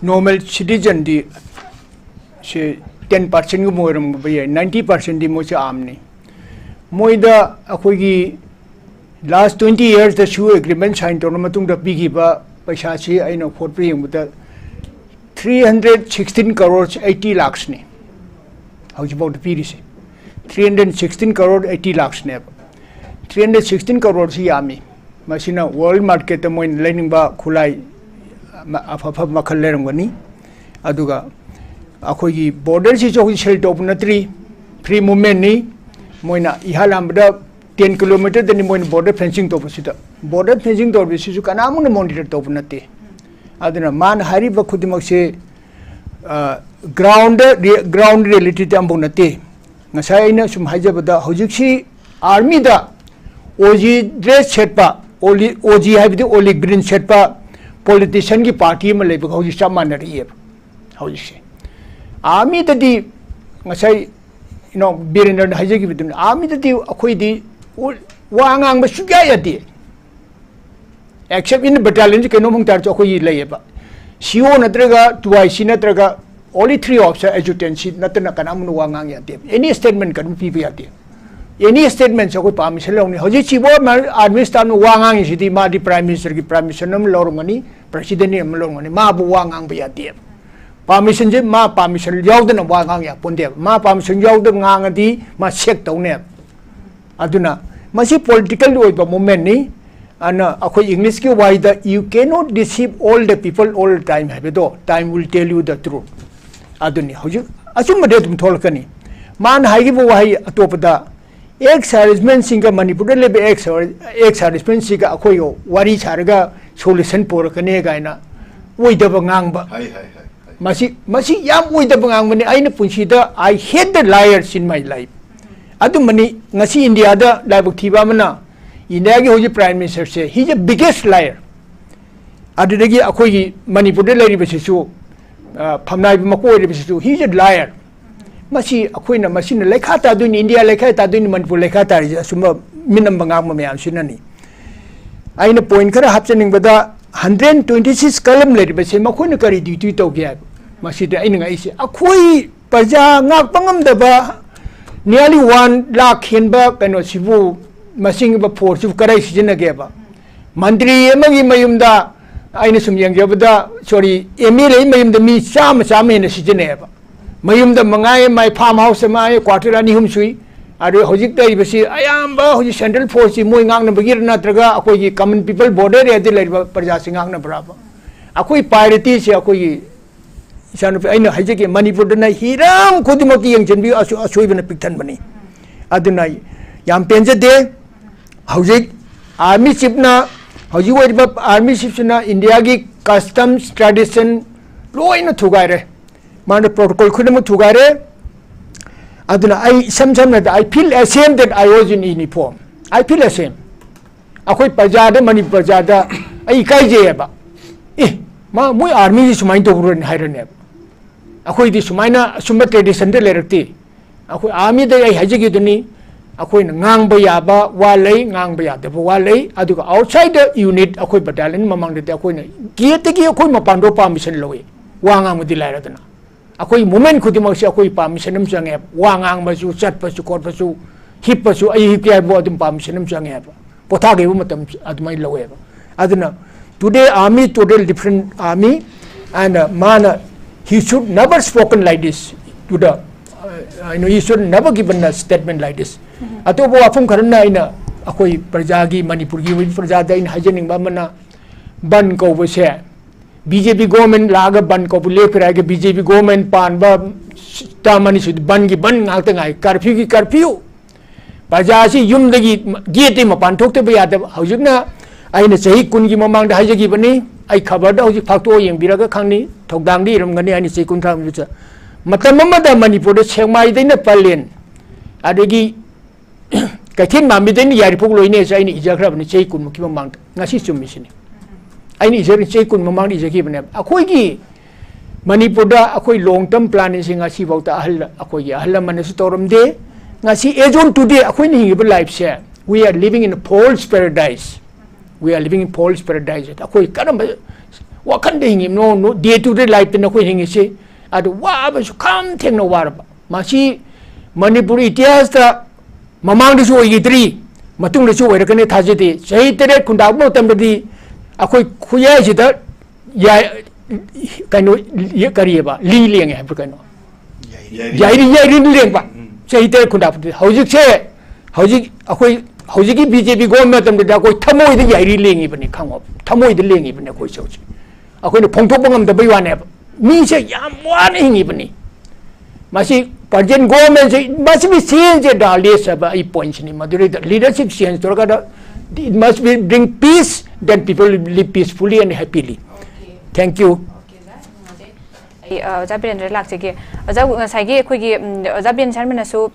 normal citizen di she 10% gu moiram baye 90% di mo che amni moida akogi last 20 years the shoe agreement signed to matung da bigi ba paisa chi aino phot pri muda 316 crores 80 lakhs ni how about the piri 316 crores 80 lakhs ne 316 crores hi ami Masina world market mo in learning ba khulai afa makhal leram gani aduga akhoi border si chok sel top natri free movement ni moina ihalam da 10 km the moin border fencing top sita border fencing top si su kana mun monitor top nate aduna man hari ba khudimak se ground reality tambo nate ngasai na sum haijabada hojik si army da oji dress chetpa OG have the Oli Green Shetpa politician ki party ma lebe hauji chama na ri hauji se army da di ngasai Birendra haje ki bidum army da di akhoi di wangang ba sugya ya di except in the battalion ke no mung tar cho akhoi lei ba CO natraga 2IC natraga only 3 officer adjutancy natna kana mun wangang ya di any statement kan pi ya di any statement so ko permission long ni hoji chibo army staff no wangang sidi ma di prime minister ki permission nam lorongani president ni am lorongani ma bu wangang ba ya de permission je ma permission yaw de na wangang ya ponde ma permission yaw de ngang di ma check taw ne aduna masi political oi ba moment ni ana akhoi english ki why the you cannot deceive all the people all the time have do time will tell you the truth aduni hoji asum de tum tholkani man hai gi bu wai atopada एक serviceman Singh का मणिपुर ले एक serviceman Singh का अखोई वारी छारगा solution पोरकने गायना ओइदब ngang ba masi yam oidab ngang mani aina punsida I hate the liars in my life adu mani ngasi India da laibuk thiba mana India gi hoji prime minister se he is the biggest liar adu degi akhoi Manipur de lari besisu phamnai makoi de besisu he is a liar masi akoina masina lekha ta dun India lekha ta dun Manipur lekha ta suma minam bangam ma yam sinani aina point kara hapchening bada 126 column le bese makoina kari duty to gya masi de aina ngai se akoi paja ngak pangam da ba nearly 1 lakh henba kano sibu masing ba force karai sijina ge ba mandri emagi mayumda aina sum yang jabada sorry emile mayumda mi chama chama ne sijine ba mayum da mangai mai farm house mai quarter ani hum sui adu hojik dai basi ayam ba hoji central force moi ngang na bagir na traga akoi gi common people border area de lai parja singang na braba akoi priority se akoi isan aina haje ke Manipur da na hiram khudimoti yang chen bi asoi bana piktan bani aduna yam penje de hojik army chief na hoji wai ba army chief na India gi customs tradition loi na thugai re man protocol khudam thugare aduna I feel ashamed that I was in uniform I feel ashamed akoi pajada mani pajada ai kai je ba ma moi army ji sumai to buron hairane अखोई दी सुमाइना सुम tradition दे लेरती अखोई army दे आई हजगी दुनी अखोई ngang ba ya ba wa lei ngang ba ya de wa lei aduga outside the unit अखोई battalion mamang de अखोई ने gie te gi अखोई मपान रो permission लोए wa ngang मुदि Lyra दना अखोई moment खुदि मक्सी अखोई permission हम संगे wa ngang बसु चट बसु कोट बसु hip बसु आई hip या बो अदम permission हम संगे पोथा गे मतम अदमai लोए aduna today army total different army and man he should never spoken like this to the he should never given a statement like this ato bo afum karna ina akoi prajagi manipur gi praja da in hajening ba mana ban ko bo se BJP government laga ban ko le kra ge BJP government pan ba ta mani su ban gi ban ngal ta ngai curfew praja si yum dagi gete ma pan thok te ba ya da haujikna aina chahi kun gi mamang da hajagi bani ai khabar da hojik phakto yeng biraga khangni thokdang di ram gani ani chahi kun tham ju cha matam mamada manipur de chengmai de na palen adegi kaithin mami de ni yari phok loine cha ini ija khrab ni chahi kun muki mamang ngasi chummi sini aini ija ni chahi kun mamang di jagi bane akhoi gi manipur da akhoi long term planning singa si bauta ahal akhoi ya ahal man su toram de ngasi ejon today akhoi ni ngi life se we are living in a false paradise. We are living in Paul's paradise. Akoi karam wakan de hingi no day to day life na koi hingi se adu wa ba su kam theng no war ba masi manipuri itihas ta mamang de su oi gitri matung de su oi rakane thaje de sei tere khunda no tam de akoi khuya ji da ya kaino ye kariye ba li leng ha kaino yairi leng ba sei tere khunda hojik se hojik akoi hojiki BJP government tam da koi thamoi de yairi lengi bani khangop thamoi de lengi bani koi chauchi akoi ne phongthok bangam da baiwane mi se yam wan hingi bani masi present government se must be change da lesa ba I points ni madure the leadership change to ga it must be bring peace then people will live peacefully and happily. Thank you. Oja Birendra lakse ge oja ngasai ge khoi gi oja BN Sharma na su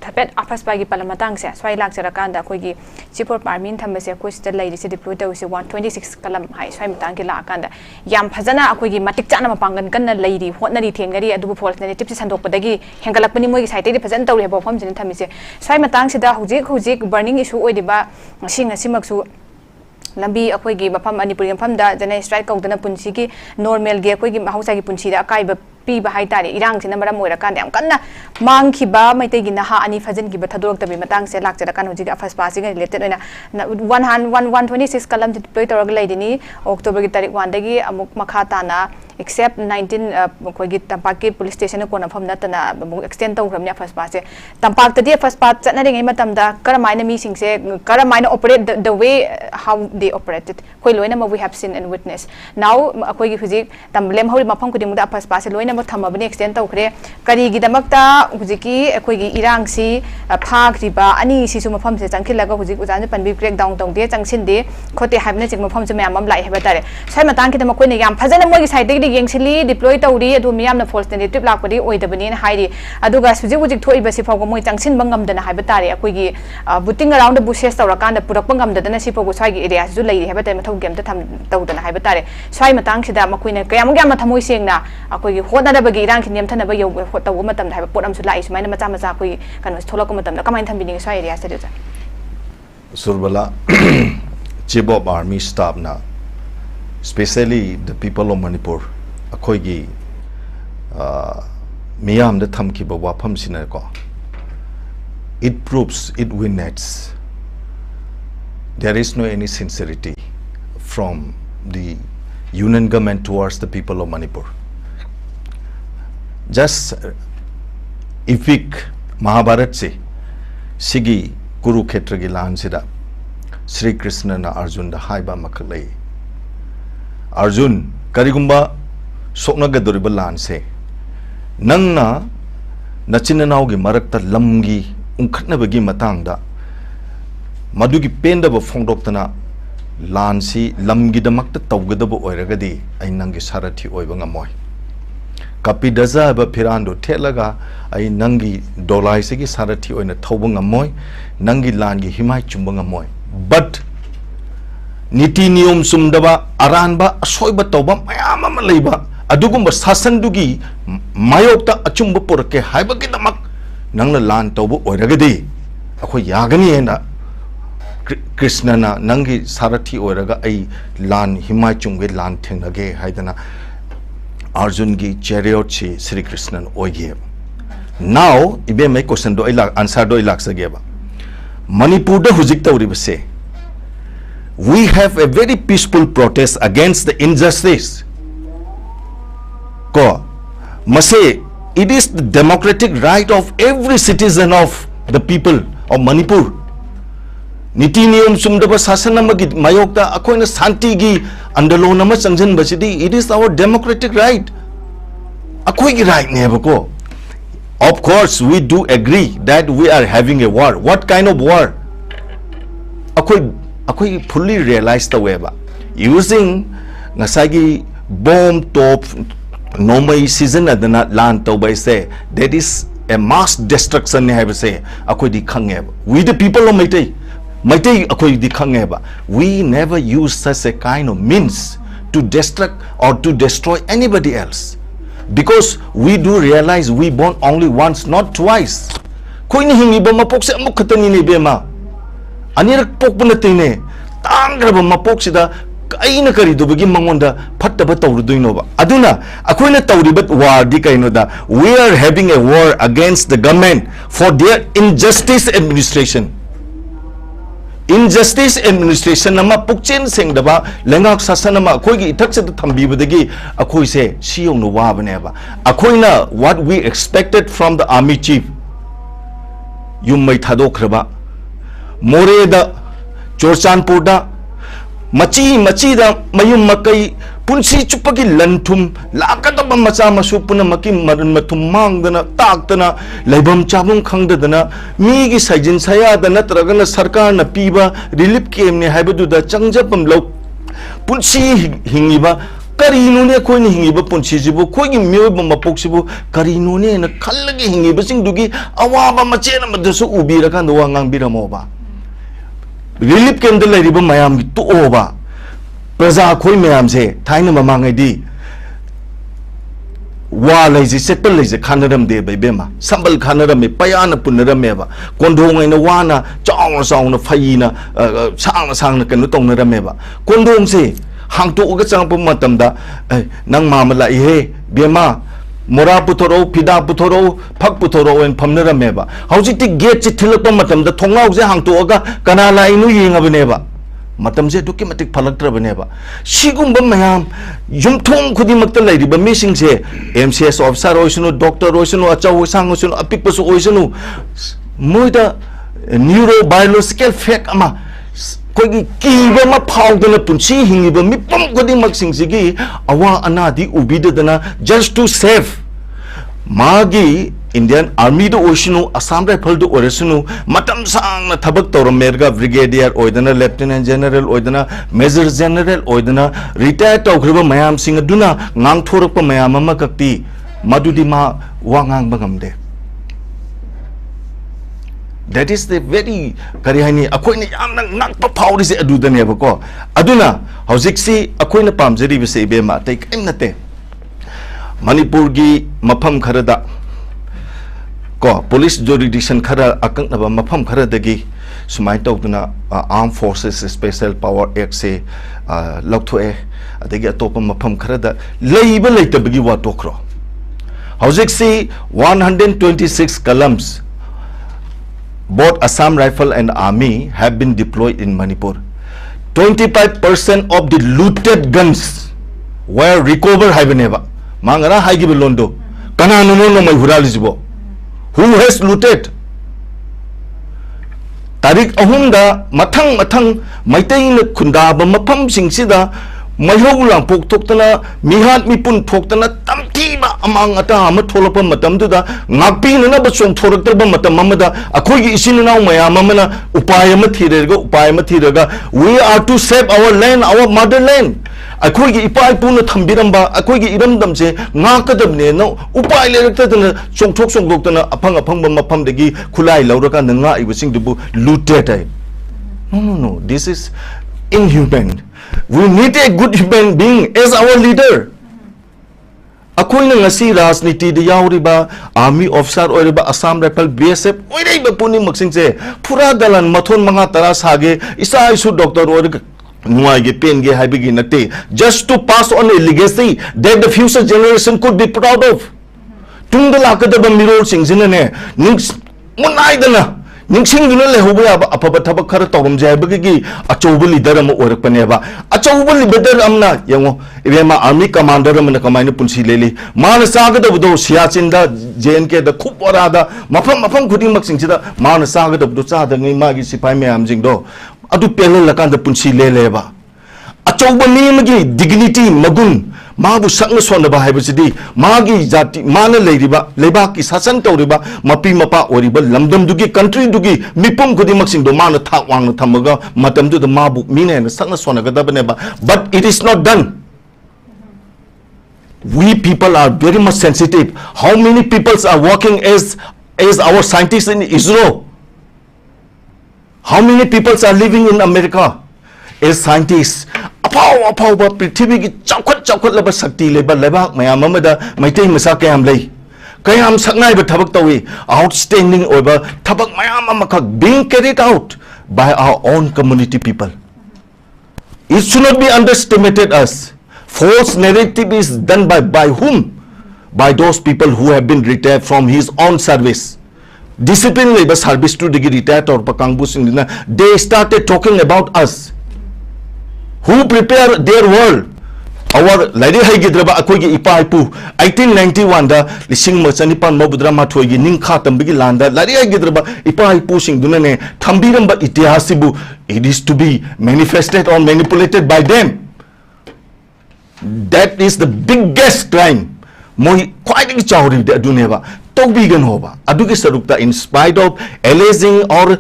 thapet afas pa gi palamatang se swai lak chara kan da khoi gi chief of army thambase khoi sta lai se deploy to se 126 kalam hai swai matang ki la kan da yam phajana khoi gi matik chana ma pangan kan na lai ri hotna ri thengari adu false negative se sandok padagi hengalak pani moi gi site di phajan tawle bo phom jin thamise swai matang se da hujik burning issue oi diba singa simak su lambi akhoi gi mafam manipuri mafam da jana strike kaudana punsi ki normal ge akhoi gi hausa gi punsi da akai ba pi ba hai tari irang sina maram moira kan yam kanna mang khi ba maite gi na ha ani fajan gi ba thadorok tabi matang se lak jara kan hoji ga first pass ga related oina 126 kalam deploy torag lai dini october gi tarik 1 dagi amuk makha ta na except 19 khoi gi tampak ki police station ko na pham na tana extend tong ram nya first pass se tampak ta di first pass chatna ringai matam da karamaina mi sing se karamaina operate the way how they operated khoi loina ma we have seen and witness now khoi gi huji tam lem hori mafam kuding da first pass loina ma thamabani extend tawkhre kari gi damakta huji ki khoi gi irang si phak riba ani si su mafam se changkhilaga huji ujan pan bi crack down tong de changsin de khote habna ching mafam se mayam am lai heba tare sai matang ki da makoi ne yam phajana moi gi side de yengsili deploy tawri adu miyam na false negative lakpadi oidabani na hairi aduga suji wujik thoi basi phawga moi changsin bangam dana haiba tare akoi gi booting around the bushes tawrakan da purak bangam dana si phawga swai gi area ju lai haiba tare mathau gem ta tham tawdana haiba tare swai matang sida makoi na kayam gyam thamoi sengna akoi gi hodna da bagi irang khinem thana ba yo tawu matam da haiba potam su lai sumaina macha macha akoi kan tholak matam da kamain thambini swai area sa de Surbala chief of army staff na especially the people of Manipur akhoi gi miyam da thamki ba wafam sina ko it proves it witness there is no any sincerity from the union government towards the people of Manipur. Just epic Mahabharat se sigi Kurukshetra gi lan sida Sri Krishna na Arjun da haiba makalai Arjun karigumba sokna gadoriba lan se nangna nachinanaw gi marakta lamgi unkhatna bagi matang da madugi penda ba phongdoktana lan si lamgi damakta tawgadaba oiragadi ai nangi sarathi oiba ngamoi kapidaza ba phirando thelaga ai nangi dolai se gi sarathi oina thawba ngamoi nangi lan gi himai chumba ngamoi but niti niyom sumdaba aranba asoiba tawba mayam ama leiba adugumba sasan dugi mayokta achumba porake haibagi damak nangna lan tawbu oiragadi akoi yagani ena Krishna na nangi sarathi oiraga ai lan himai chungge lan thengnage haidana Arjun gi chariot chi Sri Krishna oige. Now ibe mai question do ila answer do ilak sageba. Manipur da hujik tawri base. We have a very peaceful protest against the injustice. Ko mase it is the democratic right of every citizen of the people of Manipur. Niti niyam sumdaba sasana magi mayokta akoina santi gi andalo nama changjan bachidi. It is our democratic right. Akoi gi right ne bako. Of course we do agree that we are having a war. What kind of war? Akoi fully realize the way ba. Using nasagi bomb top normal season adana land to by say that is a mass destruction ne have say akoi di khange. We the people of Maitai akoi di khange ba. We never use such a kind of means to destruct or to destroy anybody else, because we do realize we born only once, not twice. Koi ni hingi ba mapok se amuk khatani ni bema anirak pok pa natin ne tangra ba mapok sida kaina kari do bagi mangonda phatta ba tawru doino ba aduna akoi na tawri bat war di kaino da. We are having a war against the government for their injustice administration. Injustice administration nama pukchen seng daba lengak sasa nama akoi gi ithak se thambi badagi akoi se siyong no wa bane ba akoi na what we expected from the army chief yum mai thadokraba more da Chorchanpur da machi da mayum makai punsi chupagi lanthum lakadaba macha masu puna maki maran mathum mangdana taktana laibam chabung khangdana mi gi saijin saya da natragana sarkar na piba relief kem ne haibadu da changjapam lo punsi hingiba karino ne koi ni hingiba punsi jibu koi gi myoba mapok sibu karino ne na khallagi hingiba sing dugi awaba machena madasu ubira kan wa ngang biramo ba relief kem da lariba mayam gi to oba Praja koi mayam se thaina mamangai di wa laiji settle laiji khanaram de bai bema sambal khanaram me payana punaram me ba kondong aina wana chaung na phaina sang na kanu tong naram me ba kondong se hangto ga chang pum matam da nang mama lai he bema mora puthoro pida puthoro phak puthoro en phamnaram me ba hauji ti gate chi thilapam matam da thongau je hangto ga kana lai nu yinga bane ba matam je duki matik phalaktra bane ba sigumba mayam yumthong khudi makta lai riba missing se MCS officer oisunu doctor oisunu achaw sang oisunu apik pasu oisunu moida neurobiological fact ama koi kiba ma phawdana punchi hingiba mi pam khudi mak sing sigi awa anadi ubidadana just to save magi Indian Army do oisunu Assam Rifle do oresunu matam sang na thabak toram merga brigadier oidana lieutenant general oidana major general oidana retired tawkhriba mayam sing aduna ngang thorakpa mayam ama kakti madudi ma wangang bangamde. That is the very karihani akoi ni yamna nakpa phawri se adudane ba ko aduna hojik si akoi na pamjari bise be ma tai kaim nate Manipur gi mafam kharada ko police jurisdiction khara akang na mafam khara dagi sumai tawduna armed forces special power act se lokthoe adagi atopa mafam khara da leiba leitabagi wa tokro hojik si 126 columns both Assam Rifle and Army have been deployed in Manipur. 25% of the looted guns were recovered. Haibneva mangara haigibe londo kana no mai huralijibo. Who has looted? Tarik ahumda mathang maitai na khunda ba mafam singsida maihau lang poktoktana mihat mipun phoktana tamtiba amang ata ama tholapa matamduda ngakpi na ba chong thorakta matam amada akhoi gi isinau mayam amana upaya ma thiraga we are to save our land, our motherland. Akhoi gi ipai puna thambiramba akhoi gi iramdam se ngakadabne no upai lerakta chong doktana apang ba mafam degi khulai lauraka nga ibusing dubu looted. No, this is inhuman. We need a good human being as our leader. अखोइना ngasi राजनीति द यावरिबा army officer ओरिबा Assam rifle BSF ओइरेबा पुनि मक्सिंगसे पुरा दलन मथोन मंगा तरा सागे इसा इसु डॉक्टर ओर नुआगे पेनगे हाइबिगी नते just to pass on a legacy that the future generation could be proud of tungda lakadaba mirol singsinane nings munaidana ningsingduna lehoba yaba apaba thabak khara tawram jaibagi achouba leader am orakpaneba achouba leader amna yango ibema army commander amna kamaina punsi lele mana sagadabdo siachinda jnk da khupora mafam khuding maksingchida mana sagadabdo chada ngai magi sipai mayam jingdo adu pele lakanda punsi leleba achouba nimagi dignity magun mabu sakna sonaba haibasidi magi jati mana leiriba leba ki sasan tawriba mapi mapa oriba lamdam dugi country dugi mipum khudi maksing do mana thak wang thamaga matam du da mabu mine na sakna sonaga dabaneba but it is not done. We people are very much sensitive. How many people are working as our scientists in Israel? How many people are living in America as scientists? Apau ba prithvi ki chawkhat laba sakti leba lebak mayam amada maitai masa kayam lei kayam saknai ba thabak tawi outstanding over thabak mayam amakak being carried out by our own community people. It should not be underestimated us. False narrative is done by whom? By those people who have been retired from his own service. Discipline labor service to degree retired or pakangbu singna they started talking about us. Who prepare their world? Our lady Haigidraba Akogi Ipaipu 1891 da Lishing Machanipan Mobudra Matogi Ninka Tambigi Landa Lady Haigidraba Ipaipu Sing Dunane Tambiramba Itiasibu. It is to be manifested or manipulated by them. That is the biggest crime. Moi quite chawri de duneba togbigan hoba adugi sarukta in spite of alleging or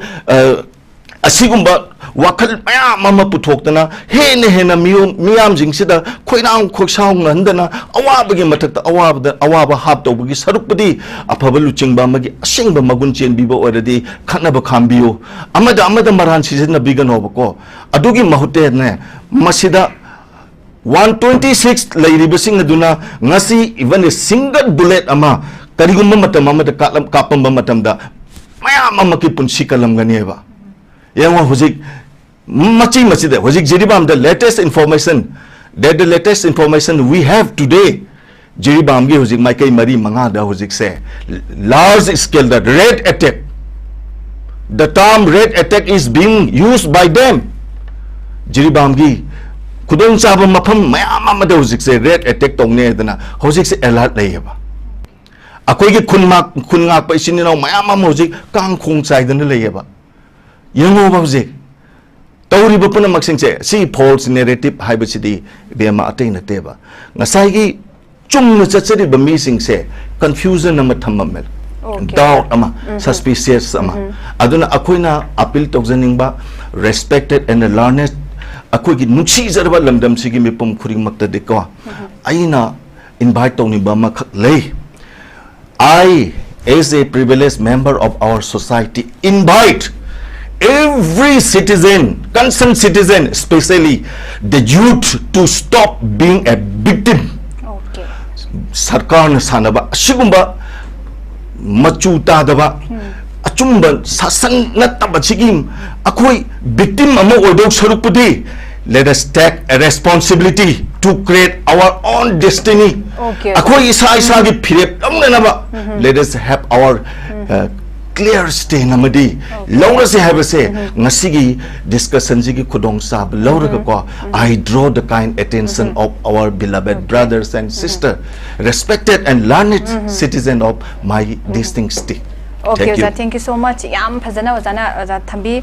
asigumba wakal mama puthokna hena miyam jingsida khoinang khoksang nandana awabagi mathakta awaba hap tawbagi sarukpadi apabalu chingba magi asingba magun chenbiba oradi khanaba khambiyo amada maran sizna bigan hoba ko adugi mahute ne masida 126 lairibasing aduna ngasi even a single bullet ama karigumma matam amada kapamba matamda mayam amaki punsi kalam ganieba yangwa hujik machida hujik jiribam the latest information we have today jiribam gi hujik maikai mari manga da hujik se large scale the red attack the term red attack is being used by them jiribam gi kudong chaba mafam mayam amada hujik se red attack tongne dana hujik se alert layeba akoi gi khunngak pa isininaw mayam am hujik kang khong chai dana layeba yango ba hujik tawri ba puna maksing se si false narrative haibachidi bema atei na teba ngasai gi chumna chachari ba mi sing se confusion ama thammamel doubt ama suspicious ama aduna akoina appeal tokjaning ba respected and learned akoi gi nuchi jarba lamdam sigi mipum khuring makta de ko aina invite tawni ba makhak lei I as a privileged member of our society invite every citizen, concerned citizen, especially the youth, to stop being a victim. Okay. Sarkar na sanaba sigumba machu tadaba achumba sasan na tabachigim akoi victim amo odok sarupudi. Let us take a responsibility to create our own destiny. Okay. Akoi isa gi phirep amna naba. Let us have our clear stay namadi laura se have say ngasigi discussion ji khudong sab laura ko I draw the kind attention of our beloved brothers and sisters, respected and learned citizen of my distinct state. Okay, thank you so much. Yam phazana wazana thambi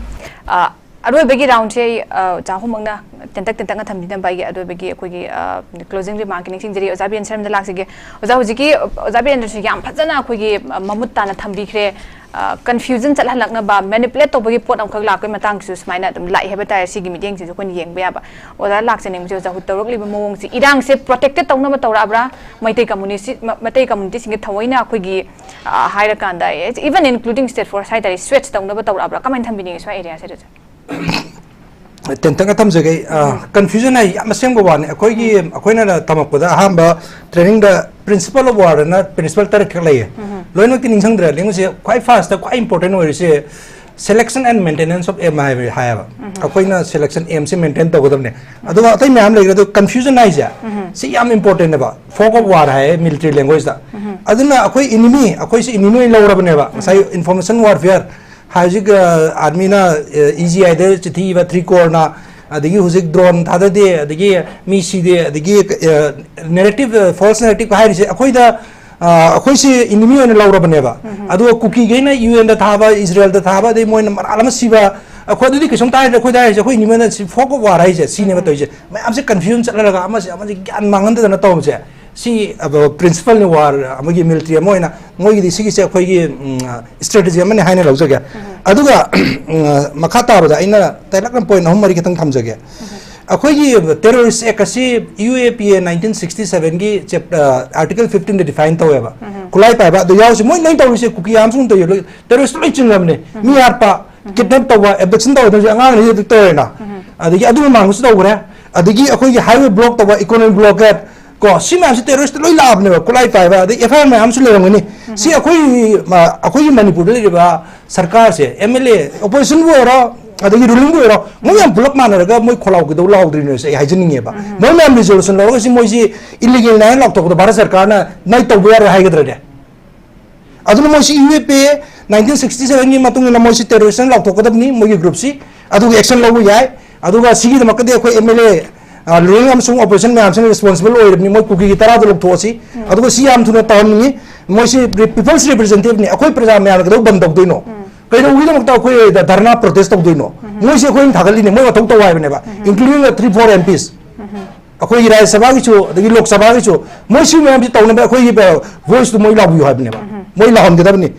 adoi begi round che jahumangna tentak nga thambi dam bai adoi begi akoi closing remark ning sing jeri oza BN Sharma da laksige oza hujiki oza BN industry yam phazana akoi mamut ta na thambi khre confusion chala lakna ba manipulate to bagi pot am khak lak kai matang su smaina dum lai heba ta si gi meeting si kon yeng ba ba oza lakse ning jo zahu torok li mong si irang se protected tawna ma tawra bra maitai community sing thawaina akoi gi haira kanda even including state forest side switch tawna ba tawra bra comment thambi ning swa area se tentak atam jagai confusion ai am sem go wan akoi na tamak da hamba training da principle of war na principle tar khlai loin ki ningsang dra lengu se quite fast quite important oi se selection and maintenance of aim hai akoi na selection aim se maintain to godam ne adu atai me am le do confusion ai ja se yam important ba fog of war hai military language da aduna akoi enemy se enemy lo rab ne ba sai information warfare Hazik आदमी ना easy either चिथी व 3 core ना अदगी हुजिक drone थादा दे अदगी मी सी दे अदगी narrative false narrative high से अखोइ दा अखोइ से enemy ओने लौरा बनेबा अदो cookie गेना यूएन दा थाबा इजराइल दा थाबा दे मोइन मरालम सिबा अखोइ दि किसम ताइ अखोइ दा से अखोइ इनिमी ना फोक वार हाइ से सिने बतोइ से मैं आपसे कंफ्यूजन चलरगा अमा से ज्ञान मांगन दा ना तो से सी प्रिंसिपल ने वार अमगी मिलिट्री मोइना मोगी दि सिगी से अखोइ गी स्ट्रेटजी अमने हाइने लौजगे अदुगा मखा ताबदा इना तैलकन पॉइंट हम मरि खतंग थमजगे अखोइ टेररिस्ट एक असि यूएपीए 1967 की आर्टिकल 15 दे डिफाइन तोयबा कुलाई पाइबा दो याव से मोइ नै तौरिसे कुकी आमसुन तो टेररिस्ट लै चिंगमने मी आरपा किडनैप तौबा एबडक्शन तौदो अंगांग नि तोयना अदगी अदु मांगसु तौगरे अदगी अखोइ हाईवे ब्लॉक तौबा इकोनॉमिक ब्लॉकेट को सी मैम से टेररिस्ट लोई लाभने कुलाई पाइबा एफआईआर मैम से लेरंगनी सी अखोई मणिपुर लेबा सरकार से एमएलए ओपोजिशन वो रो अदगी रूलिंग वो रो मोय हम ब्लॉक मानरगा मोय खोलाव गदौ लावद्रिनो से हाइजनिंगेबा मोय मैम रिजोल्यूशन लौगा सी मोय सी इलीगल नाइन लॉक तो भारत सरकार ना नाइ तौबो यार हाइगद्रदे अदुन मोय सी यूएपी 1967 की मतुंग ना मोय सी टेररिस्ट लॉक तो कदबनी मोय ग्रुप सी अदु एक्शन लौबो याय अदुगा सिगी दमकदे अखोय एमएलए लुरिंग हम ऑपरेशन में हमसे रिस्पांसिबल हो रही मोई कुकी की तरह तो लोग थोसी अदुगा सी हम थुना तौनी मोई सी पीपल्स रिप्रेजेंटेटिव ने अखोई प्रजा में आगदो बंद तौ दोइनो कइनो उगी दमक अखोई धरना प्रोटेस्ट तौ दोइनो मोई से अखोई थागली ने मोई वथौ तो वाय बनेबा इंक्लूडिंग 3-4 एमपीस अखोई राज्य सभा की छु अदगी लोक सभा की छु मोई सी में हम तौने अखोई वॉइस तो मोई लाबु हाय बनेबा मोई लाहम गदबनी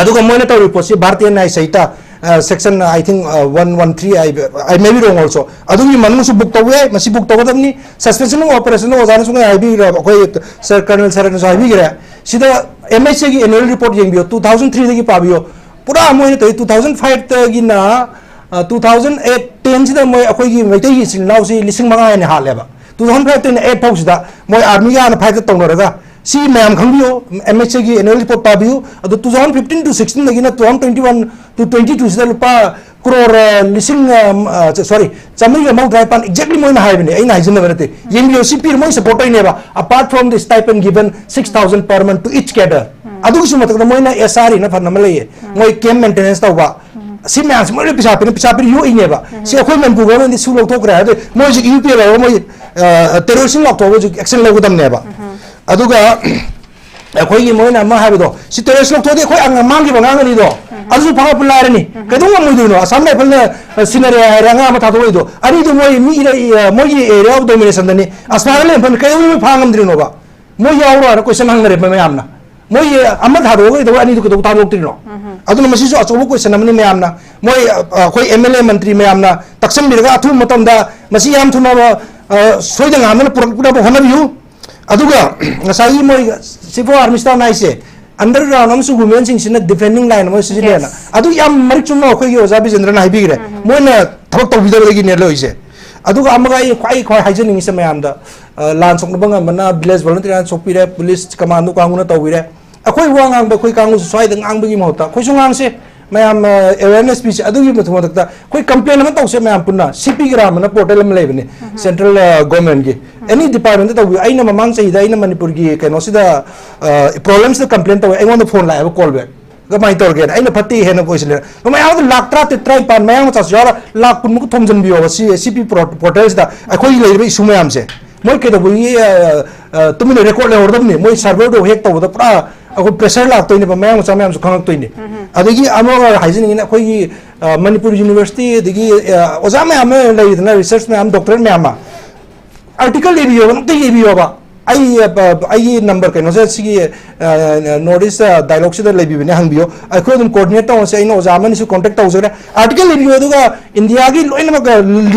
अदुगा मोई ने तौ रिपोर्ट से भारतीय न्याय संहिता section I think 113 I may be wrong also adungi manung su book tawwe masi book tawadamni suspension of operation no jana sunga IB koi sir colonel Sarat so IB gira sida MHA gi annual report yengbio 2003 dagi pabio pura amoy to 2005 ta gi na 2008 10 sida moy akoi gi maitai gi sin law si lising manga ne haleba 2005 10 8 pau sida moy army ga na fight tongnoraga सी ma'am खंबियो MHA की annual report पाबियो अदो 2015 to 16 लगिना 2021 to 22 सिदा लुपा करोड़ लिसिंग sorry चमरी अमाउंट ड्राइव पान एक्जेक्टली मोय ना हाइबने आई ना हाइजन बरते येंगियो सीपी मोय सपोर्ट नेबा apart from the stipend given 6000 per month to each cadre अदु सु मतलब मोय ना एसआर ना फन नमले मोय कैम मेंटेनेंस तौबा सी मैम से मोय पिसा पे यो इनेबा सी अखोय मनपु गवर्नमेंट सु लोक थोकरा है मोय जी यूपी ला मोय टेररिस्ट लोक थोबो एक्शन लोगदम नेबा अदुगा अखोई मोयना मा हाबिदो सि टेररिस्ट लोक थोदे अखोई अंग मांगी बंगांगनी दो अदु फंगा पुलारनी कदुवा मुदिनो असम ले फलने सिनरे रंगा मा थादोइदो अनि दु मोय मी मोय एरिया ऑफ डोमिनेशन दनी असमाल ले फन कदुवा फांगम द्रिनो बा मोय यावरो आरो क्वेश्चन हंगरे मयामना मोय अम्मा थादोगो दो अनि दु थादोक त्रिनो अदुन मसिसु अचोबो क्वेश्चन अमनी मयामना मोय अखोई एमएलए मंत्री मयामना तक्सम बिरगा अथु मतमदा मसि याम थुना सोइदंग आमना पुरा होनबियु अदुगा ngasai moi sipo army staff nai se underground am su women sing sin defending line moi sijena adu yam mari chumno khoi gi oja Birendra nai bigre moi na thok to bidar gi ne loise aduga amaga i khoi haijening se mayam da lan sok banga mana village volunteer sokpire police commando kanguna tawire akhoi wangang ba khoi kangu swai dang ang bagi mota khoi sungang se ma'am awareness piece अदुगी मथमदक्ता कोई complain हम तौसे ma'am पुन्ना CP ग्राम ना portal हम लेबने central government की any department तौ आइना ममांग चाहिदा आइना मणिपुर की कैनोसिदा प्रॉब्लम्स द कंप्लेन तौ एंगोन फोन लाइव कॉल बैक गमाइ तौर गेन आइना फत्ती हेन वॉइस ले मैं आउ लाख 3 पान मैम चास यार लाख कुन मुक थोमजन बियो सीपी पोर्टल्स दा अखोई लेबे इशू मैम से मोय के दबु ये तुमने रिकॉर्ड ले होदबनी मोय सर्वर दो हेक तौ द पुरा अखो प्रेशर लाक्तोइने बा मैम चा मैम खंगक्तोइने अदगी अमोगा हाइजिनिंग ने कोई मणिपुर यूनिवर्सिटी अदगी ओजा मैम लेदना research ma'am doctor ma'am article लेबियो नते लेबियो बा आई नंबर के नोसे सिगी नोटिस डायलॉग से लेबिबने हंबियो अखो दम कोऑर्डिनेट तो से इन ओजा मन से कांटेक्ट तौजरे आर्टिकल लेबियो दुगा इंडिया की लोइनमक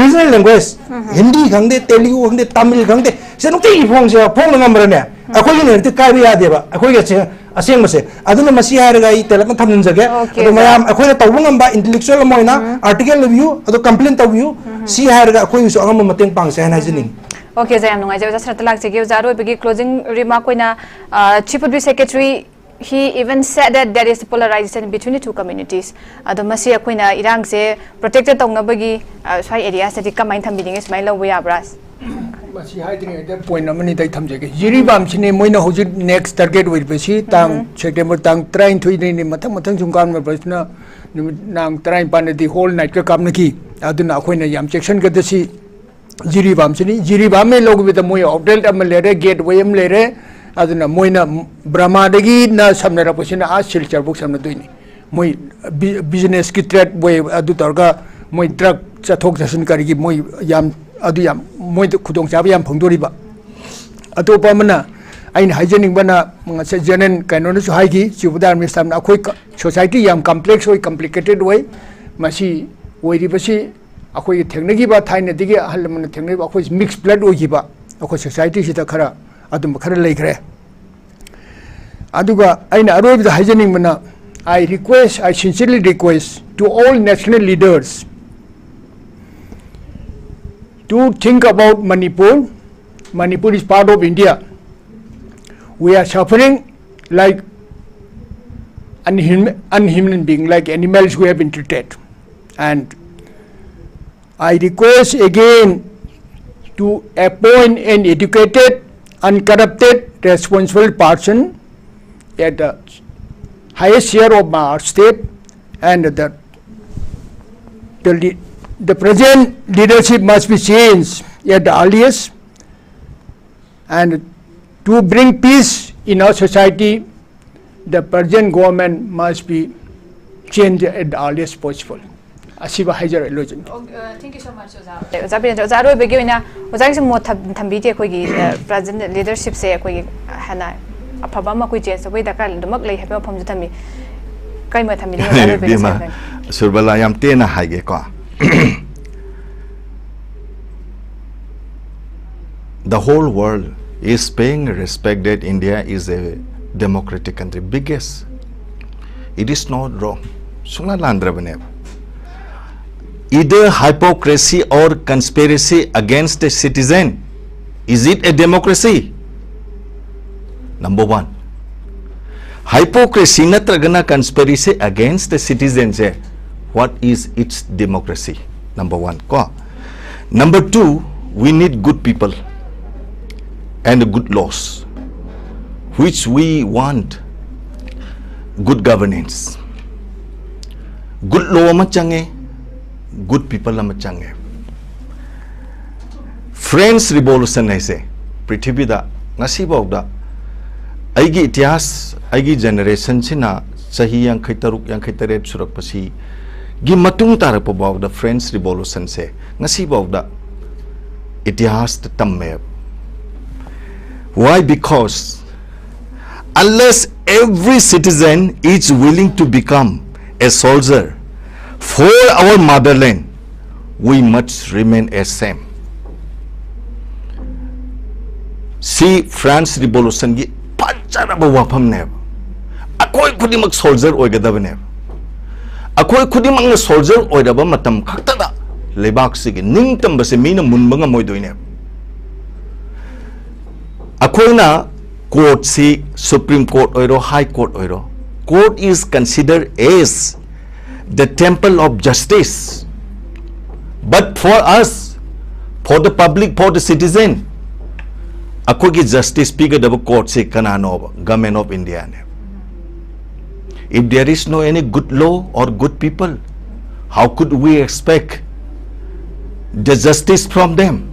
रीजनल लैंग्वेज हिंदी खंगदे तेलुगु खंगदे तमिल खंगदे से नते फोंग से फोंग नंबर ने अखोई ने ते काय यादेबा अखोई के asing mase aduna masi haraga I telak na thamnin jage adu mayam akhoi na tawung amba intellectual moina article review adu complaint review si haraga akhoi su angam mateng pang se na jining okay jayam nungai jaw Sarat lak jege zaro begi closing remark koina chief of the secretary he even said that there is polarization between the two communities adu masi akhoi na irang se protected tong na bagi sai area se kamai thambiding is mailo we abras masi haidring the point amani dai thamjege jiribam sine moina hojik next target with besi tang September tang 33 ni mathang mathang jungkan ma basna nang 35 di whole night ka kam naki aduna akhoi na yam section ka dasi jiribam sini jiribam me log with the moy hotel am lere gateway am lere aduna moina brahma dagi na samna ra posina a silchar book samna doini moy business ki trade way adu targa moy truck chathok jasin kari gi moy yam adu yam moy khudong chaba yam phongdori ba atopa mana ain hygienic bana ngase jenen kaino na su haigi chubudar mi samna akhoi society yam complex oi complicated way masi oiri basi akhoi technology ba thaina digi halmana technology akhoi mixed blood oi gi ba akhoi society sita khara adum khara leikre aduga aina aroi da hygienic mana I sincerely request to all national leaders to think about Manipur. Manipur is part of India. We are suffering like unhuman beings, like animals who have been treated. And I request again to appoint an educated, uncorrupted, responsible person at the highest share of our state, and the present leadership must be changed at the earliest, and to bring peace in our society the present government must be changed at the earliest possible. Asiba hajar logic. Thank you so much Oza Birendra Oza roi begi oina Oza se mo thambi te koi gi present leadership se koi hana afaba ma koi change koi dakar dumak lei hape phom ju thami kai ma thami ni Oza roi begi Surbala yam te na haige ko the whole world is paying respect that India is a democratic country, biggest. It is not wrong. Suna landra bane. Either hypocrisy or conspiracy against a citizen. Is it a democracy? Number one. Hypocrisy natragana conspiracy against the citizens. What is its democracy? Number one. Number two, we need good people and good laws, which we want good governance. Good law machange, good people machange. French Revolution aise prithvi da ngasi bawda aigi itihas aigi generation sina sahi 93 surak pasi gi matung tarak bawda French Revolution se ngasi bawda itihas tamme. Why? Because unless every citizen is willing to become a soldier for our motherland, we must remain as same. See, France Revolution gi pachara ba wafam ne. Akoi khudi mak soldier oigada ne. Akoi khudi mak soldier oida ba matam khakta da lebak sig ningtam ba se mina munbanga moidoine. Akoina court si Supreme Court oiro High Court oiro. Court is considered as the temple of justice. But for us, for the public, for the citizen, akogi justice piga double court si kanano government of India ne. If there is no any good law or good people, how could we expect the justice from them?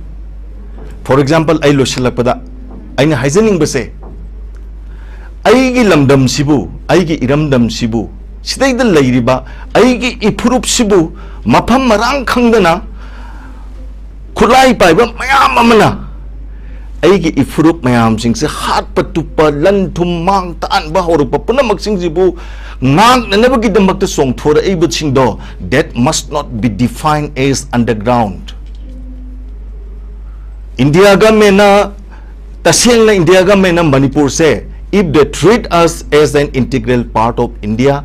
For example, I lo shalapada aina hygienic base aigi lamdam sibu aigi iramdam sibu sidai da leiriba aigi ipurup sibu mafam marang khangdana khulai paiba mayam amana aigi ipurup mayam sing se hat patupa lan thum mang tan ba horupa punamak sing sibu ngang nanabagi damakta song thora aibu sing do that must not be defined as underground. India ga mena tasing na India ga mena Manipur se if they treat us as an integral part of India,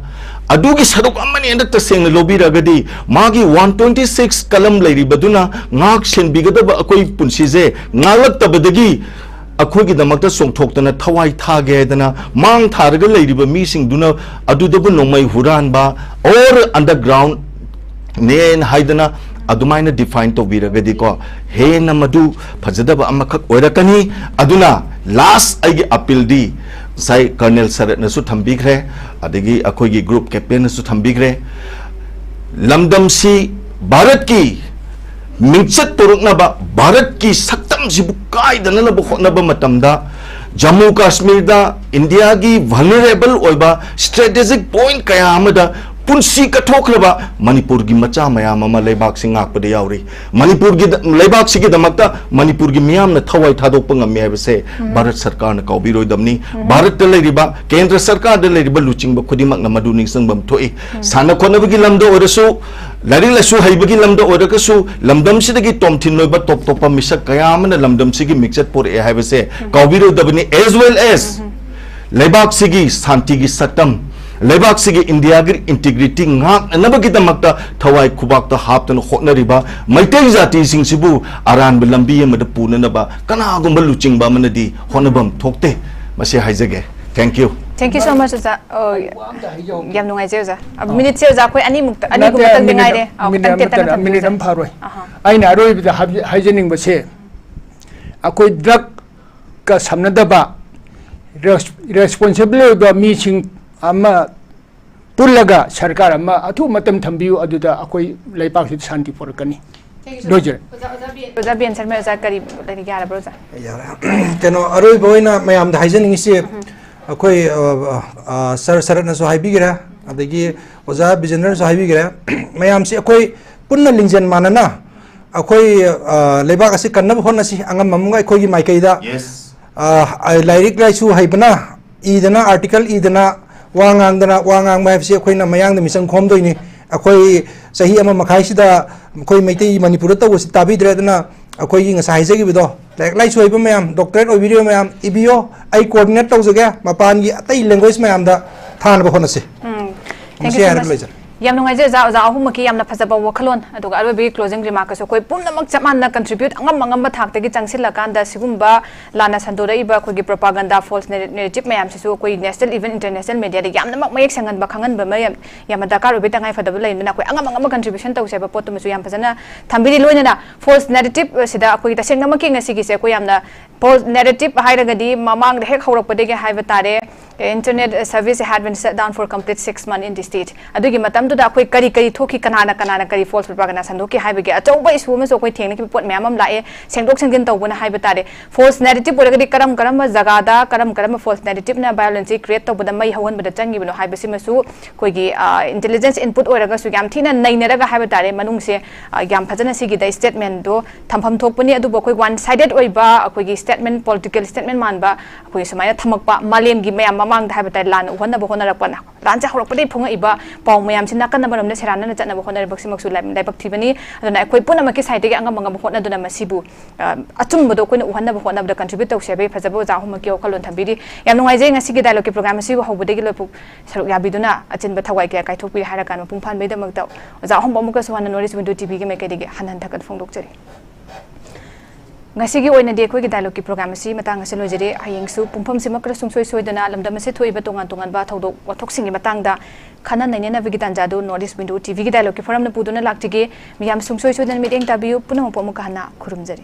adugi saruk amani anda taseng lobby ragadi magi 126 kalam lairi baduna ngak sen bigadaba akoi punsize ngalak tabadagi akoi gi damakta songthokna thawai thage dana mang tharaga lairiba mi sing duna adudabu nomai huran ba or underground nen haidana adumaina define to biragadi ko he namadu phajadaba amakak oirakani aduna last agi appeal di sai Colonel Sarat na su thambigre adigi akoi gi group captain na su thambigre lamdam si Bharat ki mingchat turukna ba Bharat ki saktam si bukai dana na bukhona ba matamda Jammu Kashmir da India gi vulnerable oiba strategic point kaya amada punsi kathokraba Manipur gi macha mayam ama leibak singak pade yauri Manipur gi leibak sigi damakta Manipur gi miyam na thawai thadok pangam me habse Bharat sarkar na kaubiroi damni Bharat de leiriba kendra sarkar de leiriba luching ba khudimak na madu ning sangbam thoi sana khona bagi lamdo orasu lari lasu haibagi lamdo orakasu lamdam sidagi tomthin noiba top topa misak kayam na lamdam sigi mixat por e habse kaubiroi dabni as well as leibak sigi santi gi saktam leibak sigi India gi integrity ngak nabagi damakta thawai khubak ta haptan hotna riba maitai jati sing sibu aran lambi amada puna naba kana gumba luching ba manadi honabam thokte mase haijage. Thank you so much za yam nungai je za minute se za koi ani mukta ani gumta ngai de minute am pharoi aina roi bi haijening ba se akoi drug ka samnadaba responsible ba mi sing ama pullaga sarkar ama athu matam thambiu aduda akoi leipak si shanti porakani dojer oza BN Sharma oza kari lari gyara broza keno aroi boina mayam da haijening si akoi Sarat na so haibigira adagi oza Birendra so haibigira mayam si akoi punna lingjan manana akoi leibak asi kannab honna si angam mamunga akoi gi maikaida yes lairik laisu haibana idana article idana wangang mai se khoi na mayang da misang khom doi ni akoi sahi ama makhai sida khoi maitai Manipur ta was tabi dre dana akoi gi ngasai je gi bido like lai soi ba mayam doctorate oi video mayam ibio ai coordinate tau jage mapan gi atai language mayam da than ba khona se thank you so much yam nungai je za ahum ki yamna phajaba wakhalon aduga arbe closing remark so koi pumnamak chaman na contribute angam ba thak tagi changsila kanda sigumba lana sandora iba khoi gi propaganda false narrative mayam sisu koi national even international media de yamna mak mayek sangan ba khangan ba mayam yamada karu be tangai fadaba lain na koi angam contribution tau se ba potu mesu yam phajana thambiri loina na false narrative sida koi ta sen ngam ki ngasi gi se koi yamna false narrative hairagadi mamang de hek haurak pade ge haiba tare internet service had been shut down for complete 6 months in the state adugi matam da koi kari thoki kanana kari false propaganda sandoki haibege achauba isu ma so koi thengna ki pot myam am lae sengdok sengdin tawbuna haiba tare false narrative boragadi karam jaga da karam false narrative na violence create tawbada mai hawan bada changi bino haiba simasu koi gi intelligence input oraga su yam thina nainaraga haiba tare manung se yam phajana sigi da statement do thampham thokpani adu koi one sided oiba koi gi statement political statement manba koi samaya thamakpa malem gi mayam mamang haiba tare lan uhonna bo honna rakpana lan cha horakpade phunga iba paw mayam sin kan nabaram ne serana na chatna bokhona baksim maksu laibak thibani aduna koi puna makki side ge angam bokhona duna masibu achum bodo koi uhana bokhona da contribute to sebe phajabo ja hum ki okhalon thambiri yam nungai je ngasi ge dialogue ki program si hobode gi lopu saruk ya biduna achin ba thawai ke kai thokpi hara kan pung phan be damak ta ja hum bomuka suwana noris window tv ge me ke de hanan thakat phongdok chari ngasi gi oina de khoi gi dialogue ki program si matang ase lojere hayeng su pumpham simakra sungsoi soidana lamdam se thoi ba tongan ba thodok wathok singi matang da khana naine na vigitan jadu notice window tv gi dialogue ki forum na puduna laktige miyam sungsoi soidana meeting tabiu punam pomuka hana khurumjari